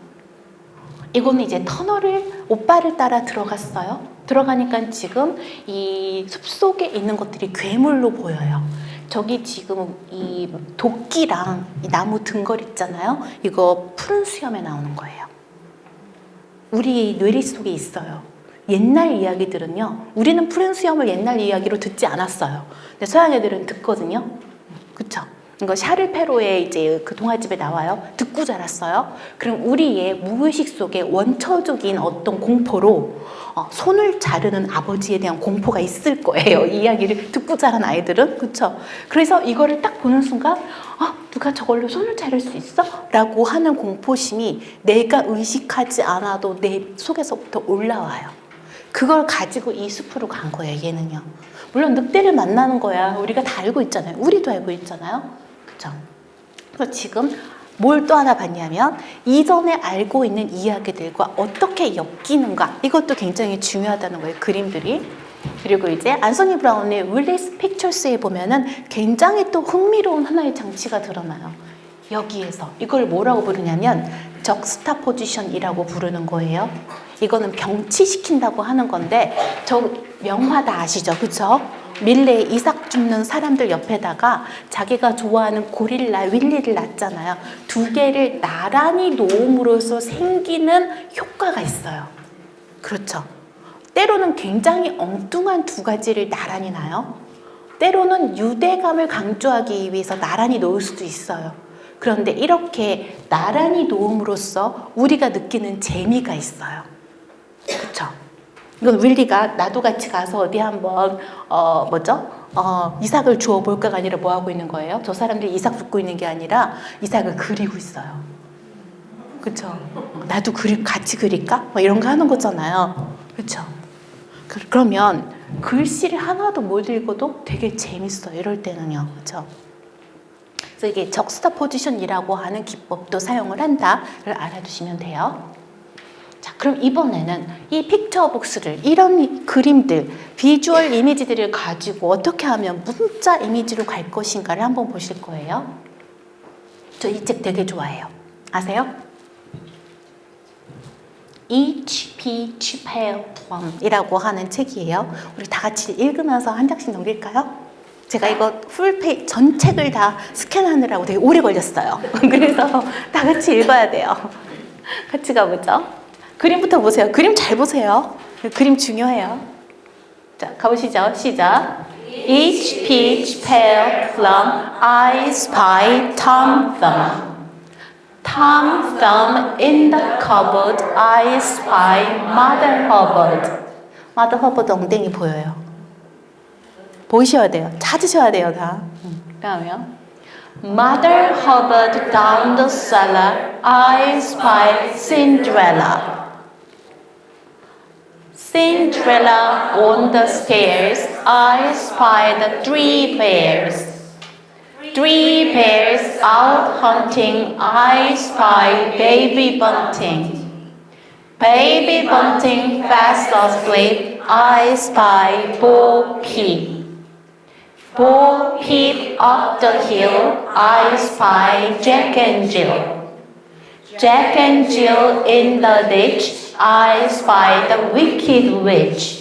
이거는 이제 터널을 오빠를 따라 들어갔어요. 들어가니까 지금 이 숲속에 있는 것들이 괴물로 보여요. 저기 지금 이 도끼랑 이 나무 등걸 있잖아요. 이거 푸른 수염에 나오는 거예요. 우리 뇌리 속에 있어요. 옛날 이야기들은요, 우리는 푸른 수염을 옛날 이야기로 듣지 않았어요. 근데 서양 애들은 듣거든요. 그쵸? 이거 샤를 페로의 이제 그 동화집에 나와요. 듣고 자랐어요. 그럼 우리의 무의식 속에 원초적인 어떤 공포로 손을 자르는 아버지에 대한 공포가 있을 거예요. 이 이야기를 듣고 자란 아이들은. 그쵸? 그래서 이거를 딱 보는 순간 누가 저걸로 손을 자를 수 있어? 라고 하는 공포심이 내가 의식하지 않아도 내 속에서부터 올라와요. 그걸 가지고 이 숲으로 간 거예요. 얘는요. 물론 늑대를 만나는 거야 우리가 다 알고 있잖아요. 우리도 알고 있잖아요. 그쵸? 그래서 지금 뭘 또 하나 봤냐면, 이전에 알고 있는 이야기들과 어떻게 엮이는가, 이것도 굉장히 중요하다는 거예요. 그림들이. 그리고 이제 안소니 브라운의 윌리스 픽처스에 보면은 굉장히 또 흥미로운 하나의 장치가 드러나요. 여기에서 이걸 뭐라고 부르냐면 적스타포지션이라고 부르는 거예요. 이거는 병치시킨다고 하는 건데, 저 명화 다 아시죠? 그쵸? 밀레 이삭 줍는 사람들 옆에다가 자기가 좋아하는 고릴라 윌리를 놨잖아요. 두 개를 나란히 놓음으로써 생기는 효과가 있어요. 그렇죠? 때로는 굉장히 엉뚱한 두 가지를 나란히 놔요. 때로는 유대감을 강조하기 위해서 나란히 놓을 수도 있어요. 그런데 이렇게 나란히 놓음으로써 우리가 느끼는 재미가 있어요. 그렇죠? 이건 윌리가 나도 같이 가서 어디 한번 이삭을 주워 볼까가 아니라 뭐 하고 있는 거예요? 저 사람들이 이삭 줍고 있는 게 아니라 이삭을 그리고 있어요. 그쵸? 나도 같이 그릴까? 뭐 이런 거 하는 거잖아요. 그쵸? 그러면 글씨를 하나도 못 읽어도 되게 재밌어요. 이럴 때는요. 그쵸? 그래서 이게 적스타포지션이라고 하는 기법도 사용을 한다를 알아두시면 돼요. 자, 그럼 이번에는 이 픽처북스를, 이런 그림들, 비주얼 이미지들을 가지고 어떻게 하면 문자 이미지로 갈 것인가를 한번 보실 거예요. 저 이 책 되게 좋아해요. 아세요? H.P. Chappell이라고 하는 책이에요. 우리 다 같이 읽으면서 한 장씩 넘길까요? 제가 이거 풀페이지 전 책을 다 스캔하느라고 되게 오래 걸렸어요. 그래서 다 같이 읽어야 돼요. 같이 가보죠. 그림부터 보세요. 그림 잘 보세요. 그림 중요해요. 자, 가보시죠. 시작. Each peach pale plum, I spy Tom Thumb. Tom Thumb in the cupboard, I spy Mother Hubbard. Mother Hubbard 엉덩이 보여요. 보이셔야 돼요. 찾으셔야 돼요, 다. 그다음에요. Mother Hubbard down the cellar, I spy Cinderella. Cinderella on the stairs, I spy the three bears. Three bears out hunting, I spy Baby Bunting. Baby Bunting fast asleep, I spy Bo Peep. Bo Peep up the hill, I spy Jack and Jill. Jack and Jill in the ditch, I spy the wicked witch.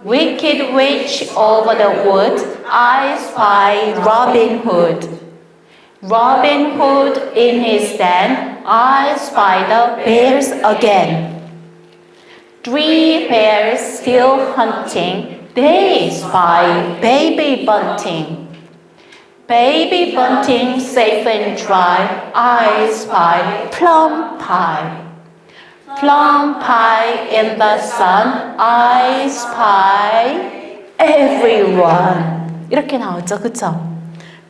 Wicked witch over the wood, I spy Robin Hood. Robin Hood in his den, I spy the bears again. Three bears still hunting, they spy Baby Bunting. Baby Bunting safe and dry, I spy Plum Pie. Plum pie in the sun, I spy everyone. 이렇게 나오죠, 그쵸?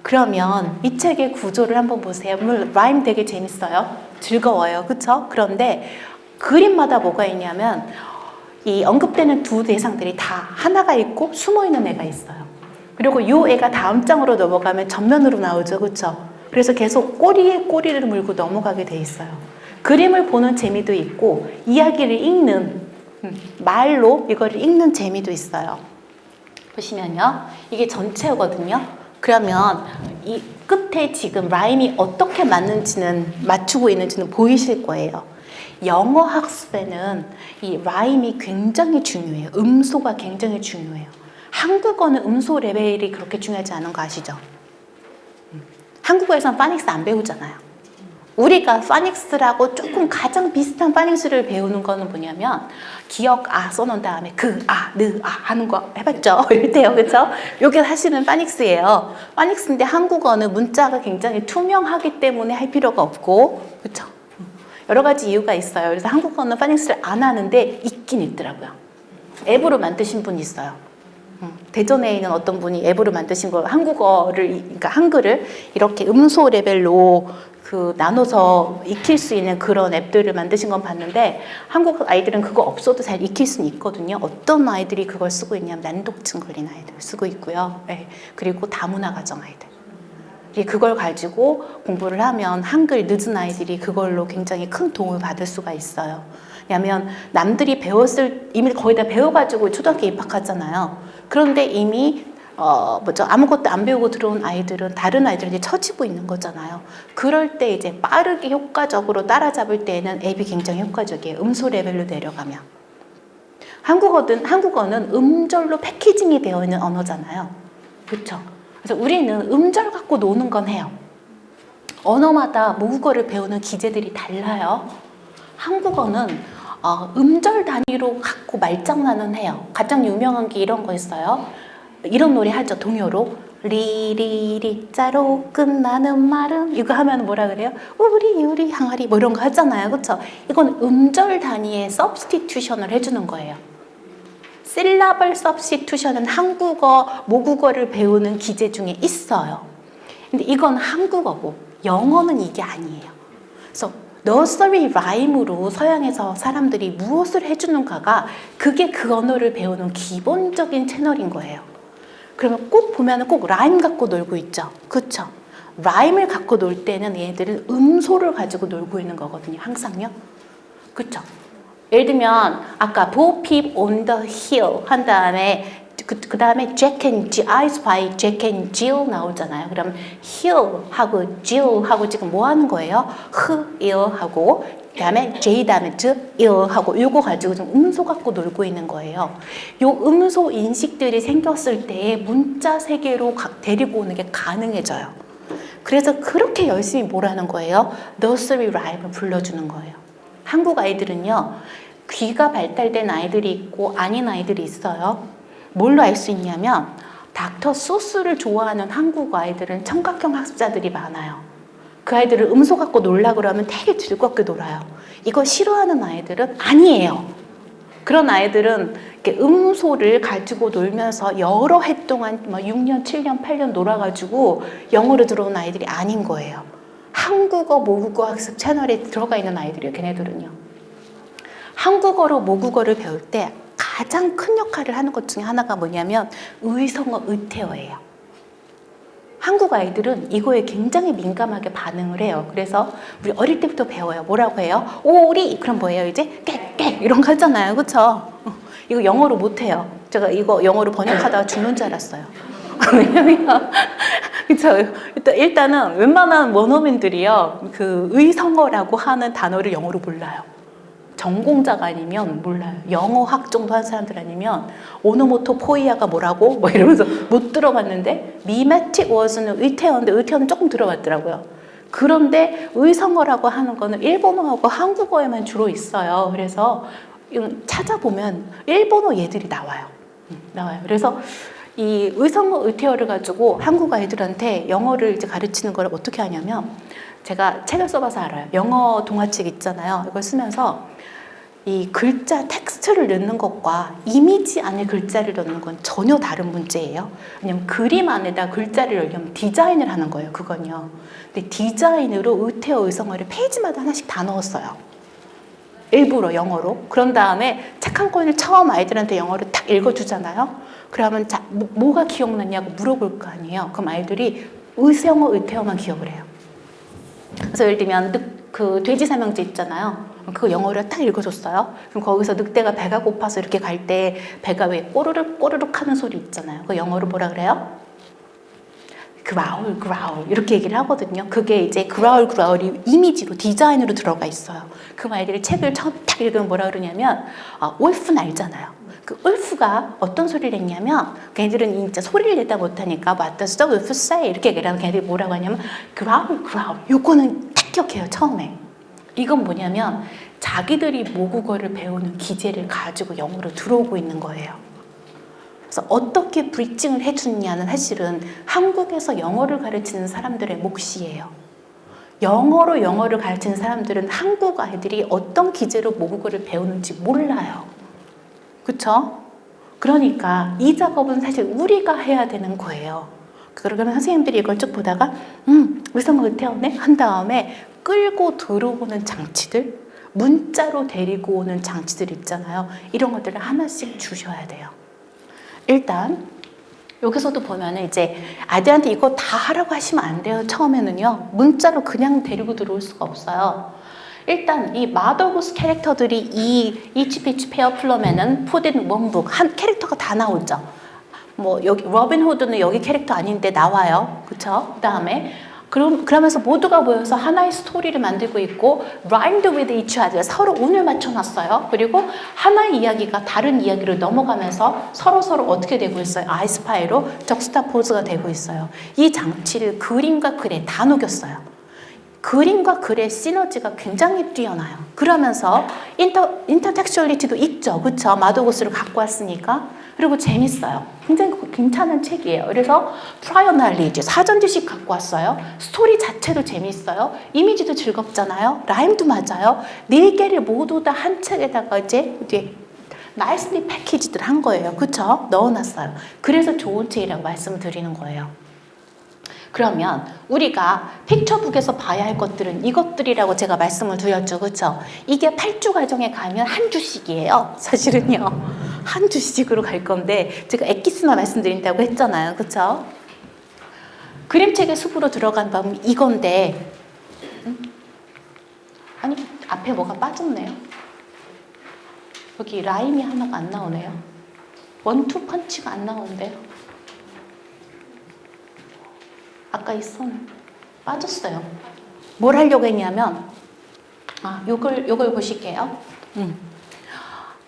그러면 이 책의 구조를 한번 보세요. 물론 라임 되게 재밌어요. 즐거워요, 그쵸? 그런데 그림마다 뭐가 있냐면 이 언급되는 두 대상들이 다 하나가 있고 숨어있는 애가 있어요. 그리고 이 애가 다음 장으로 넘어가면 전면으로 나오죠, 그쵸? 그래서 계속 꼬리에 꼬리를 물고 넘어가게 돼 있어요. 그림을 보는 재미도 있고 이야기를 읽는 말로 이거를 읽는 재미도 있어요. 보시면요. 이게 전체거든요. 그러면 이 끝에 지금 라임이 어떻게 맞추고 있는지는 보이실 거예요. 영어 학습에는 이 라임이 굉장히 중요해요. 음소가 굉장히 중요해요. 한국어는 음소 레벨이 그렇게 중요하지 않은 거 아시죠? 한국어에서는 파닉스 안 배우잖아요. 우리가 파닉스라고 조금 가장 비슷한 파닉스를 배우는 거는 뭐냐면 기억 써놓은 다음에 하는 거 해봤죠? 이럴 때요, 그쵸? 요게 사실은 파닉스예요. 파닉스인데 한국어는 문자가 굉장히 투명하기 때문에 할 필요가 없고, 그쵸? 여러 가지 이유가 있어요. 그래서 한국어는 파닉스를 안 하는데 있긴 있더라고요. 앱으로 만드신 분이 있어요. 대전에 있는 어떤 분이 앱으로 만드신 거, 그러니까 한글을 이렇게 음소 레벨로 나눠서 익힐 수 있는 그런 앱들을 만드신 건 봤는데 한국 아이들은 그거 없어도 잘 익힐 수는 있거든요. 어떤 아이들이 그걸 쓰고 있냐면 난독증 걸린 아이들 쓰고 있고요. 네. 그리고 다문화 가정 아이들. 그걸 가지고 공부를 하면 한글 늦은 아이들이 그걸로 굉장히 큰 도움을 받을 수가 있어요. 왜냐하면 남들이 이미 거의 다 배워가지고 초등학교 입학하잖아요. 그런데 이미 아무것도 안 배우고 들어온 아이들은 다른 아이들한테 처지고 있는 거잖아요. 그럴 때 이제 빠르게 효과적으로 따라잡을 때에는 앱이 굉장히 효과적이에요. 음소 레벨로 내려가면. 한국어는 음절로 패키징이 되어 있는 언어잖아요. 그렇죠? 그래서 우리는 음절 갖고 노는 건 해요. 언어마다 모국어를 배우는 기제들이 달라요. 한국어는 음절 단위로 갖고 말장난은 해요. 가장 유명한 게 이런 거 있어요. 이런 노래 하죠, 동요로. 리리리 자로 끝나는 말은 이거 하면 뭐라 그래요? 우리 항아리 뭐 이런 거 하잖아요, 그렇죠? 이건 음절 단위의 서브스티튜션을 해주는 거예요. syllable substitution은 한국어, 모국어를 배우는 기제 중에 있어요. 근데 이건 한국어고 영어는 이게 아니에요. 그래서 너서리 라임으로 서양에서 사람들이 무엇을 해주는가가 그게 그 언어를 배우는 기본적인 채널인 거예요. 그러면 꼭 보면 꼭 라임 갖고 놀고 있죠. 그쵸? 라임을 갖고 놀 때는 얘들은 음소를 가지고 놀고 있는 거거든요. 항상요. 그쵸? 예를 들면 아까 Bo Peep on the hill 한 다음에 그 다음에 Jack and Jill, I spy Jack and Jill 나오잖아요. 그럼 hill하고 Jill하고 지금 뭐 하는 거예요? ill하고 그 다음에 J 다음에 ill하고 요거 가지고 좀 음소 갖고 놀고 있는 거예요. 요 음소 인식들이 생겼을 때 문자 세계로 데리고 오는 게 가능해져요. 그래서 그렇게 열심히 뭐라는 거예요? nursery rhyme을 불러주는 거예요. 한국 아이들은요, 귀가 발달된 아이들이 있고 아닌 아이들이 있어요. 뭘로 알 수 있냐면 닥터 소스를 좋아하는 한국 아이들은 청각형 학습자들이 많아요. 그 아이들을 음소 갖고 놀라 그러면 되게 즐겁게 놀아요. 이거 싫어하는 아이들은 아니에요. 그런 아이들은 이렇게 음소를 가지고 놀면서 여러 해 동안 6년, 7년, 8년 놀아가지고 영어로 들어온 아이들이 아닌 거예요. 한국어, 모국어 학습 채널에 들어가 있는 아이들이에요. 걔네들은요. 한국어로 모국어를 배울 때 가장 큰 역할을 하는 것 중에 하나가 뭐냐면 의성어, 의태어예요. 한국 아이들은 이거에 굉장히 민감하게 반응을 해요. 그래서 우리 어릴 때부터 배워요. 뭐라고 해요? 오리! 그럼 뭐예요? 이제 깨깨 이런 거 하잖아요. 그쵸? 이거 영어로 못해요. 제가 이거 영어로 번역하다가 죽는 줄 알았어요. 왜냐면 그쵸? 일단은 웬만한 원어민들이요. 그 의성어라고 하는 단어를 영어로 몰라요. 전공자가 아니면 몰라요. 영어학 정도 한 사람들 아니면 오노모토포이아가 뭐라고? 뭐 이러면서 못 들어봤는데 미메틱 워즈는 의태어인데 의태어는 조금 들어봤더라고요. 그런데 의성어라고 하는 거는 일본어하고 한국어에만 주로 있어요. 그래서 찾아보면 일본어 얘들이 나와요. 나와요. 그래서 이 의성어, 의태어를 가지고 한국 아이들한테 영어를 이제 가르치는 걸 어떻게 하냐면 제가 책을 써봐서 알아요. 영어 동화책 있잖아요. 이걸 쓰면서 이 글자 텍스트를 넣는 것과 이미지 안에 글자를 넣는 건 전혀 다른 문제예요. 왜냐면 그림 안에다 글자를 넣으려면 디자인을 하는 거예요. 그건요. 근데 디자인으로 의태어, 의성어를 페이지마다 하나씩 다 넣었어요. 일부러 영어로. 그런 다음에 책 한 권을 처음 아이들한테 영어를 딱 읽어주잖아요. 그러면 자, 뭐가 기억났냐고 물어볼 거 아니에요. 그럼 아이들이 의성어, 의태어만 기억을 해요. 그래서 예를 들면 그 돼지 삼형제 있잖아요. 그 영어를 딱 읽어줬어요. 그럼 거기서 늑대가 배가 고파서 이렇게 갈 때 배가 왜 꼬르륵 꼬르륵 하는 소리 있잖아요. 그 영어로 뭐라 그래요? 그라울 그라울 이렇게 얘기를 하거든요. 그게 이제 그라울 그라울이 이미지로 디자인으로 들어가 있어요. 그 아이들이 책을 처음 딱 읽으면 뭐라 그러냐면 울프는 알잖아요. 그 울프가 어떤 소리를 했냐면 걔네들은 진짜 소리를 내다 못하니까 What does the wolf say? 이렇게 얘기하면 걔네들이 뭐라고 하냐면 그라울 그라울 요거는 딱 기억해요. 처음에. 이건 뭐냐면 자기들이 모국어를 배우는 기제를 가지고 영어로 들어오고 있는 거예요. 그래서 어떻게 브리징을 해주느냐는 사실은 한국에서 영어를 가르치는 사람들의 몫이에요. 영어로 영어를 가르치는 사람들은 한국 아이들이 어떤 기제로 모국어를 배우는지 몰라요. 그쵸? 그러니까 이 작업은 사실 우리가 해야 되는 거예요. 그러면 선생님들이 이걸 쭉 보다가 의성어 의태어네? 한 다음에 끌고 들어오는 장치들, 문자로 데리고 오는 장치들 있잖아요. 이런 것들을 하나씩 주셔야 돼요. 일단 여기서도 보면은 이제 아이들한테 이거 다 하라고 하시면 안 돼요. 처음에는요. 문자로 그냥 데리고 들어올 수가 없어요. 일단 이 마더고스 캐릭터들이 이 이치피치 페어플럼에는 푸딘 원북 한 캐릭터가 다 나오죠. 뭐 여기 로빈 후드는 여기 캐릭터 아닌데 나와요. 그쵸? 그다음에 그러면서 모두가 모여서 하나의 스토리를 만들고 있고 rhymed with each other 서로 운을 맞춰놨어요. 그리고 하나의 이야기가 다른 이야기를 넘어가면서 서로 어떻게 되고 있어요? 아이스파이로 적스타포즈가 되고 있어요. 이 장치를 그림과 글에 다 녹였어요. 그림과 글의 시너지가 굉장히 뛰어나요. 그러면서 인터텍슈얼리티도 있죠. 그쵸? 마더고스를 갖고 왔으니까. 그리고 재밌어요. 굉장히 괜찮은 책이에요. 그래서 prior knowledge, 사전 지식 갖고 왔어요. 스토리 자체도 재밌어요. 이미지도 즐겁잖아요. 라임도 맞아요. 4개를 모두 다 한 책에다가 이제 nicely 패키지들 한 거예요. 그쵸? 넣어놨어요. 그래서 좋은 책이라고 말씀을 드리는 거예요. 그러면 우리가 픽처북에서 봐야 할 것들은 이것들이라고 제가 말씀을 드렸죠. 그쵸? 이게 8주 과정에 가면 한 주씩이에요. 사실은요. 한 주씩으로 갈 건데 제가 엑기스만 말씀드린다고 했잖아요. 그쵸? 그림책의 숲으로 들어간 다음 이건데 아니 앞에 뭐가 빠졌네요. 여기 라임이 하나가 안 나오네요. 원투 펀치가 안 나오는데요. 아까 있었는데 빠졌어요. 뭘 하려고 했냐면 요걸 보실게요.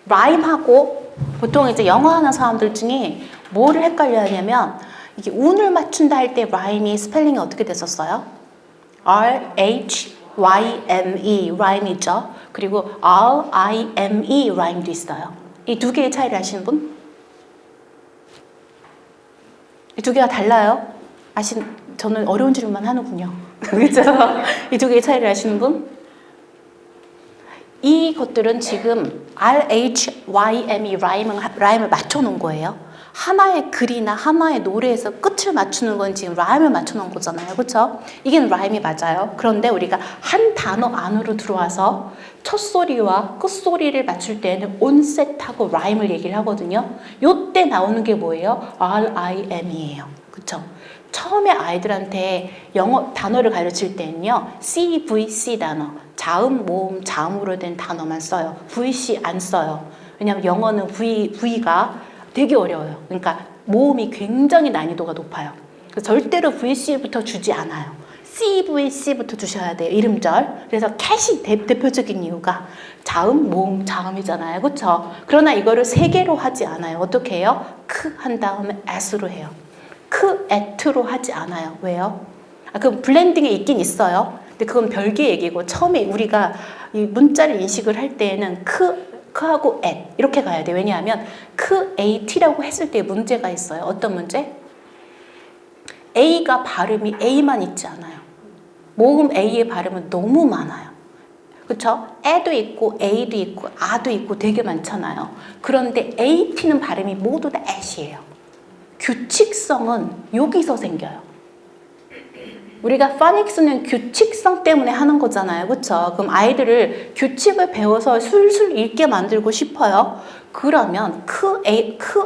라임하고 보통 이제 영어 하는 사람들 중에 뭐를 헷갈려 하냐면 이게 운을 맞춘다 할 때 라임이 스펠링이 어떻게 됐었어요? R-H-Y-M-E 라임이죠. 그리고 R-I-M-E 라임도 있어요. 이 두 개의 차이를 아시는 분? 이 두 개가 달라요? 저는 어려운 질문만 하는군요. 그렇죠? 이 두 개의 차이를 아시는 분? 이것들은 지금 R-H-Y-M-E 라임을 맞춰놓은 거예요. 하나의 글이나 하나의 노래에서 끝을 맞추는 건 지금 라임을 맞춰놓은 거잖아요. 그렇죠? 이게 라임이 맞아요. 그런데 우리가 한 단어 안으로 들어와서 첫 소리와 끝 소리를 맞출 때는 온셋하고 라임을 얘기를 하거든요. 요때 나오는 게 뭐예요? R-I-M이에요. 그렇죠? 처음에 아이들한테 영어 단어를 가르칠 때는요. CVC 단어, 자음, 모음, 자음으로 된 단어만 써요. VC 안 써요. 왜냐하면 영어는 V가 되게 어려워요. 그러니까 모음이 굉장히 난이도가 높아요. 그래서 절대로 VC부터 주지 않아요. CVC부터 주셔야 돼요. 이름절. 그래서 캣이 대표적인 이유가 자음, 모음, 자음이잖아요. 그렇죠? 그러나 이거를 세 개로 하지 않아요. 어떻게 해요? 크 한 다음에 S로 해요. 크, 에트로 하지 않아요. 왜요? 그럼 블렌딩에 있긴 있어요. 근데 그건 별개 얘기고 처음에 우리가 이 문자를 인식을 할 때에는 크하고 앳 이렇게 가야 돼요. 왜냐하면 AT라고 했을 때 문제가 있어요. 어떤 문제? A가 발음이 A만 있지 않아요. 모음 A의 발음은 너무 많아요. 그렇죠? 에도 있고 A도 있고 아도 있고 되게 많잖아요. 그런데 AT는 발음이 모두 다 앳이에요. 규칙성은 여기서 생겨요. 우리가 파닉스는 규칙성 때문에 하는 거잖아요. 그렇죠? 그럼 아이들을 규칙을 배워서 술술 읽게 만들고 싶어요. 그러면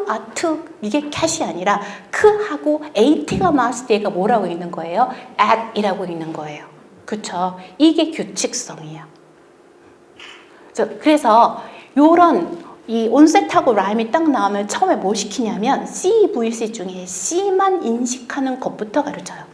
아트 이게 캣이 아니라 크하고 AT가 나왔을 때 얘가 뭐라고 읽는 거예요? at이라고 읽는 거예요. 그렇죠? 이게 규칙성이에요. 그래서 요런 이 온셋하고 라임이 딱 나오면 처음에 뭐 시키냐면 CVC 중에 C만 인식하는 것부터 가르쳐요.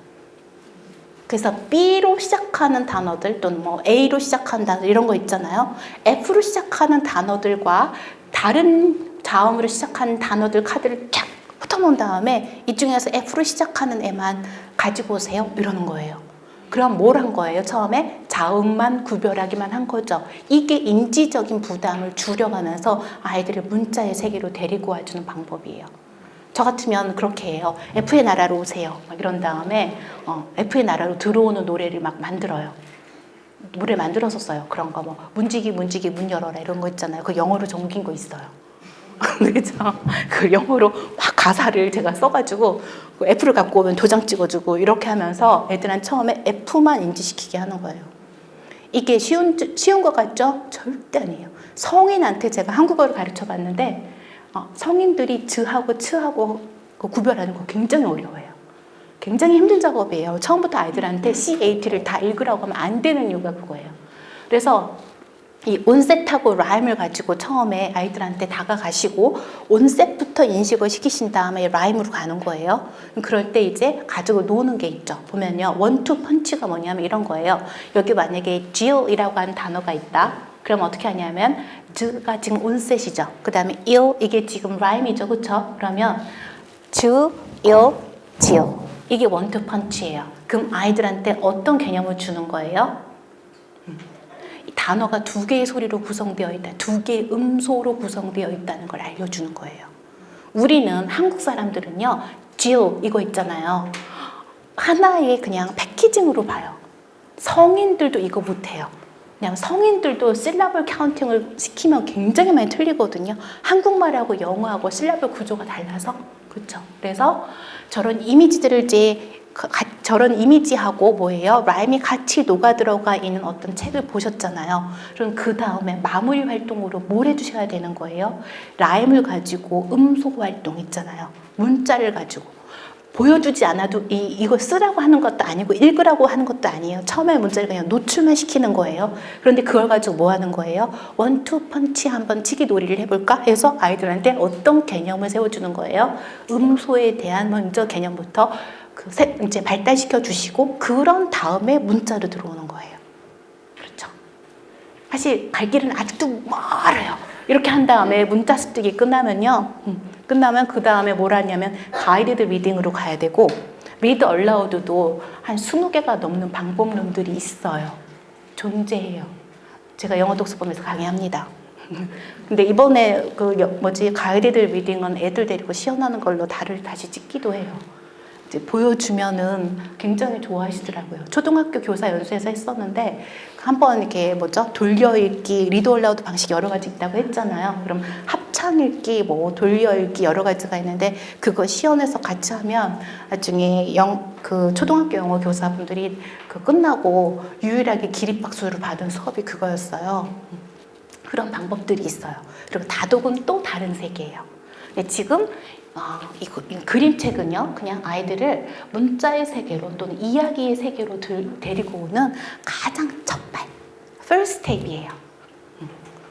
그래서 B로 시작하는 단어들 또는 뭐 A로 시작하는 단어 이런 거 있잖아요. F로 시작하는 단어들과 다른 자음으로 시작하는 단어들 카드를 쫙 훑어놓은 다음에 이 중에서 F로 시작하는 애만 가지고 오세요. 이러는 거예요. 그럼 뭘 한 거예요? 처음에 자음만 구별하기만 한 거죠. 이게 인지적인 부담을 줄여가면서 아이들을 문자의 세계로 데리고 와주는 방법이에요. 저 같으면 그렇게 해요. F의 나라로 오세요. 막 이런 다음에 F의 나라로 들어오는 노래를 막 만들어요. 노래 만들었었어요. 그런 거 뭐 문지기 문 열어라 이런 거 있잖아요. 그 영어로 적힌 거 있어요. 그렇죠? 그 영어로 막 가사를 제가 써가지고 F를 갖고 오면 도장 찍어주고 이렇게 하면서 애들은 처음에 F만 인지시키게 하는 거예요. 이게 쉬운 것 같죠? 절대 아니에요. 성인한테 제가 한국어를 가르쳐 봤는데 성인들이 즈하고 츠하고 구별하는 거 굉장히 어려워요. 굉장히 힘든 작업이에요. 처음부터 아이들한테 CAT를 다 읽으라고 하면 안 되는 이유가 그거예요. 그래서 이 온셋하고 라임을 가지고 처음에 아이들한테 다가가시고 온셋부터 인식을 시키신 다음에 라임으로 가는 거예요. 그럴 때 이제 가지고 노는 게 있죠. 보면요. 원투 펀치가 뭐냐면 이런 거예요. 여기 만약에 Jill이라고 하는 단어가 있다. 그럼 어떻게 하냐면 J가 지금 온셋이죠. 그 다음에 ill 이게 지금 라임이죠. 그렇죠? 그러면 Ju, ill, Jill 이게 원투 펀치예요. 그럼 아이들한테 어떤 개념을 주는 거예요? 단어가 두 개의 소리로 구성되어 있다. 두 개의 음소로 구성되어 있다는 걸 알려주는 거예요. 우리는 한국 사람들은요. Jill 이거 있잖아요. 하나의 그냥 패키징으로 봐요. 성인들도 이거 못해요. 그냥 성인들도 실라블 카운팅을 시키면 굉장히 많이 틀리거든요. 한국말하고 영어하고 실라블 구조가 달라서. 그렇죠. 그래서 저런 이미지들을 이제 저런 이미지하고 뭐예요? 라임이 같이 녹아 들어가 있는 어떤 책을 보셨잖아요. 그럼 그 다음에 마무리 활동으로 뭘 해주셔야 되는 거예요? 라임을 가지고 음소 활동 있잖아요. 문자를 가지고. 보여주지 않아도 이거 쓰라고 하는 것도 아니고 읽으라고 하는 것도 아니에요. 처음에 문자를 그냥 노출만 시키는 거예요. 그런데 그걸 가지고 뭐 하는 거예요? 원투 펀치 한번 치기 놀이를 해볼까? 해서 아이들한테 어떤 개념을 세워주는 거예요? 음소에 대한 먼저 개념부터 이제 발달시켜 주시고 그런 다음에 문자로 들어오는 거예요. 그렇죠. 사실 갈 길은 아직도 멀어요. 이렇게 한 다음에 문자 습득이 끝나면요. 끝나면 그 다음에 뭘 하냐면 가이드드 리딩으로 가야 되고 리드 얼라우드도 한 20개가 넘는 방법론들이 있어요. 존재해요. 제가 영어 독서법에서 강의합니다. 근데 이번에 가이드드 리딩은 애들 데리고 시연하는 걸로 다시 찍기도 해요. 이제 보여주면은 굉장히 좋아하시더라고요. 초등학교 교사 연수에서 했었는데 한번 이렇게 돌려읽기, 리드 얼라우드 방식 여러 가지 있다고 했잖아요. 그럼 합창읽기, 돌려읽기 여러 가지가 있는데 그거 시연해서 같이 하면 나중에 초등학교 영어 교사분들이 끝나고 유일하게 기립박수를 받은 수업이 그거였어요. 그런 방법들이 있어요. 그리고 다독은 또 다른 세계예요. 근데 지금 이 그림책은요, 그냥 아이들을 문자의 세계로 또는 이야기의 세계로 데리고 오는 가장 첫발, first step이에요.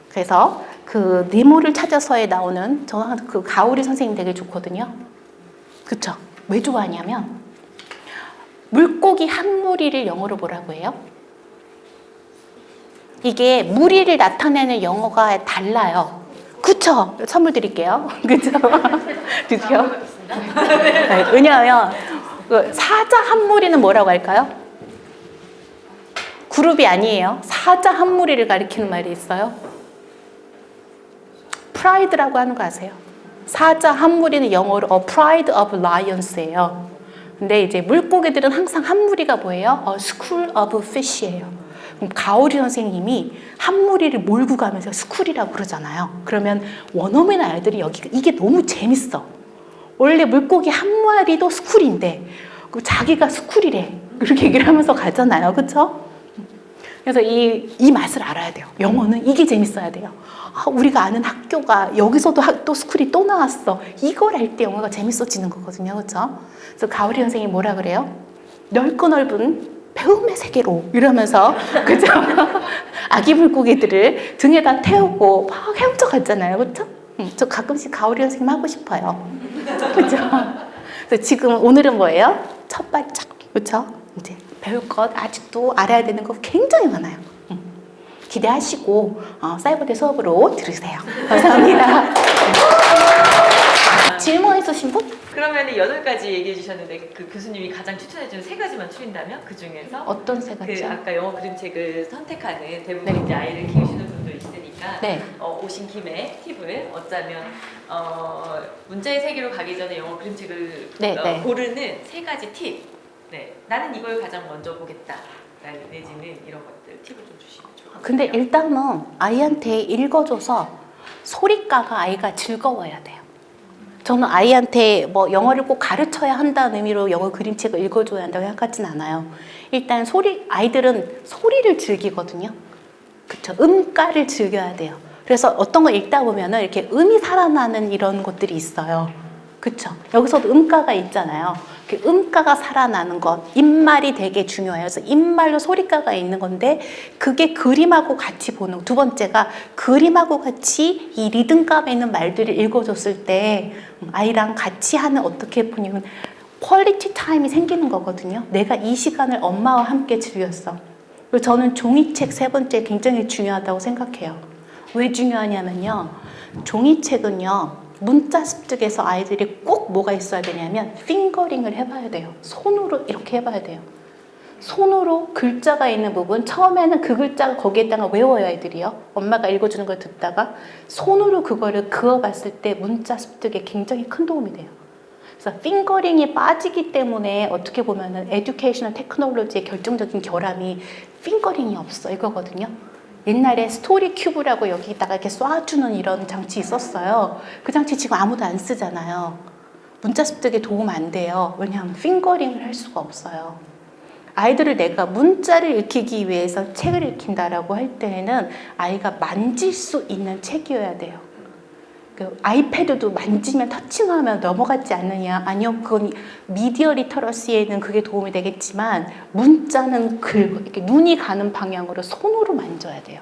그래서 그 네모를 찾아서에 나오는 저는 그 가오리 선생님 되게 좋거든요. 그쵸? 왜 좋아하냐면 물고기 한 무리를 영어로 뭐라고 해요? 이게 무리를 나타내는 영어가 달라요. 그쵸? 선물 드릴게요. 그쵸? 드세요. 네, 왜냐하면 사자 한 무리는 뭐라고 할까요? 그룹이 아니에요. 사자 한 무리를 가리키는 말이 있어요. 프라이드라고 하는 거 아세요? 사자 한 무리는 영어로 A Pride of Lions예요. 근데 이제 물고기들은 항상 한 무리가 뭐예요? A School of Fish예요. 그럼 가오리 선생님이 한 무리를 몰고 가면서 스쿨이라고 그러잖아요. 그러면 원어민 아이들이 이게 너무 재밌어. 원래 물고기 한 마리도 스쿨인데 자기가 스쿨이래. 이렇게 얘기를 하면서 가잖아요. 그렇죠? 그래서 이 맛을 알아야 돼요. 영어는 이게 재밌어야 돼요. 우리가 아는 학교가 여기서도 또 스쿨이 또 나왔어. 이걸 알 때 영어가 재밌어지는 거거든요. 그렇죠? 그래서 가오리 선생님이 뭐라 그래요? 넓고 넓은 배움의 세계로 이러면서 그죠? 아기 물고기들을 등에다 태우고 막 헤엄쳐 갔잖아요. 그렇죠? 저 가끔씩 가오리 선생님 하고 싶어요. 그죠? 그래서 지금 오늘은 뭐예요? 첫 발짝. 그렇죠? 이제 배울 것 아직도 알아야 되는 거 굉장히 많아요. 기대하시고 사이버대 수업으로 들으세요. 감사합니다. 질문 있으신 분? 그러면 8가지 얘기해 주셨는데 그 교수님이 가장 추천해 주는 3가지만 추린다면 그 중에서 어떤 세 가지? 아까 영어 그림책을 선택하는 대부분 네. 이제 아이를 키우시는 분도 있으니까 네. 오신 김에 팁을 얻자면 문자의 세계로 가기 전에 영어 그림책을 네. 고르는 3가지 팁. 네, 나는 이걸 가장 먼저 보겠다. 내지는 이런 것들 팁을 좀 주시면 좋을 것 같아요. 근데 일단은 아이한테 읽어줘서 소리가가 아이가 즐거워야 돼요. 저는 아이한테 영어를 꼭 가르쳐야 한다는 의미로 영어 그림책을 읽어줘야 한다고 생각하진 않아요. 일단 아이들은 소리를 즐기거든요. 그쵸? 음가를 즐겨야 돼요. 그래서 어떤 거 읽다 보면은 이렇게 음이 살아나는 이런 것들이 있어요. 그쵸? 여기서도 음가가 있잖아요. 그 음가가 살아나는 것, 입말이 되게 중요해요. 그래서 입말로 소리가가 있는 건데 그게 그림하고 같이 보는, 두 번째가 그림하고 같이 이 리듬감에 있는 말들을 읽어줬을 때 아이랑 같이 하는 어떻게 보냐면 퀄리티 타임이 생기는 거거든요. 내가 이 시간을 엄마와 함께 즐겼어. 그리고 저는 종이책 3번째 굉장히 중요하다고 생각해요. 왜 중요하냐면요. 종이책은요. 문자 습득에서 아이들이 꼭 뭐가 있어야 되냐면 핑거링을 해봐야 돼요. 손으로 이렇게 해봐야 돼요. 손으로 글자가 있는 부분, 처음에는 그 글자가 거기에다가 외워요, 아이들이요. 엄마가 읽어주는 걸 듣다가 손으로 그거를 그어봤을 때 문자 습득에 굉장히 큰 도움이 돼요. 그래서 핑거링이 빠지기 때문에 어떻게 보면은 에듀케이셔널 테크놀로지의 결정적인 결함이 핑거링이 없어 이거거든요. 옛날에 스토리 큐브라고 여기다가 이렇게 쏴주는 이런 장치 있었어요. 그 장치 지금 아무도 안 쓰잖아요. 문자 습득에 도움 안 돼요. 왜냐하면 핑거링을 할 수가 없어요. 아이들을 내가 문자를 익히기 위해서 책을 읽힌다라고 할 때에는 아이가 만질 수 있는 책이어야 돼요. 그 아이패드도 만지면 터칭하면 넘어가지 않느냐? 아니요, 그건 미디어 리터러시에는 그게 도움이 되겠지만 문자는 이렇게 눈이 가는 방향으로 손으로 만져야 돼요.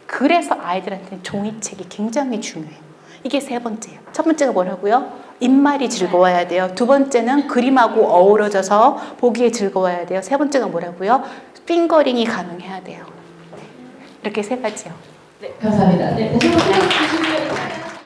그래서 아이들한테는 종이책이 굉장히 중요해요. 이게 세 번째예요. 첫 번째가 뭐라고요? 입말이 즐거워야 돼요. 두 번째는 그림하고 어우러져서 보기에 즐거워야 돼요. 세 번째가 뭐라고요? 핑거링이 가능해야 돼요. 이렇게 세 가지요. 감사합니다. 네, 다시 한번 생각해 주시면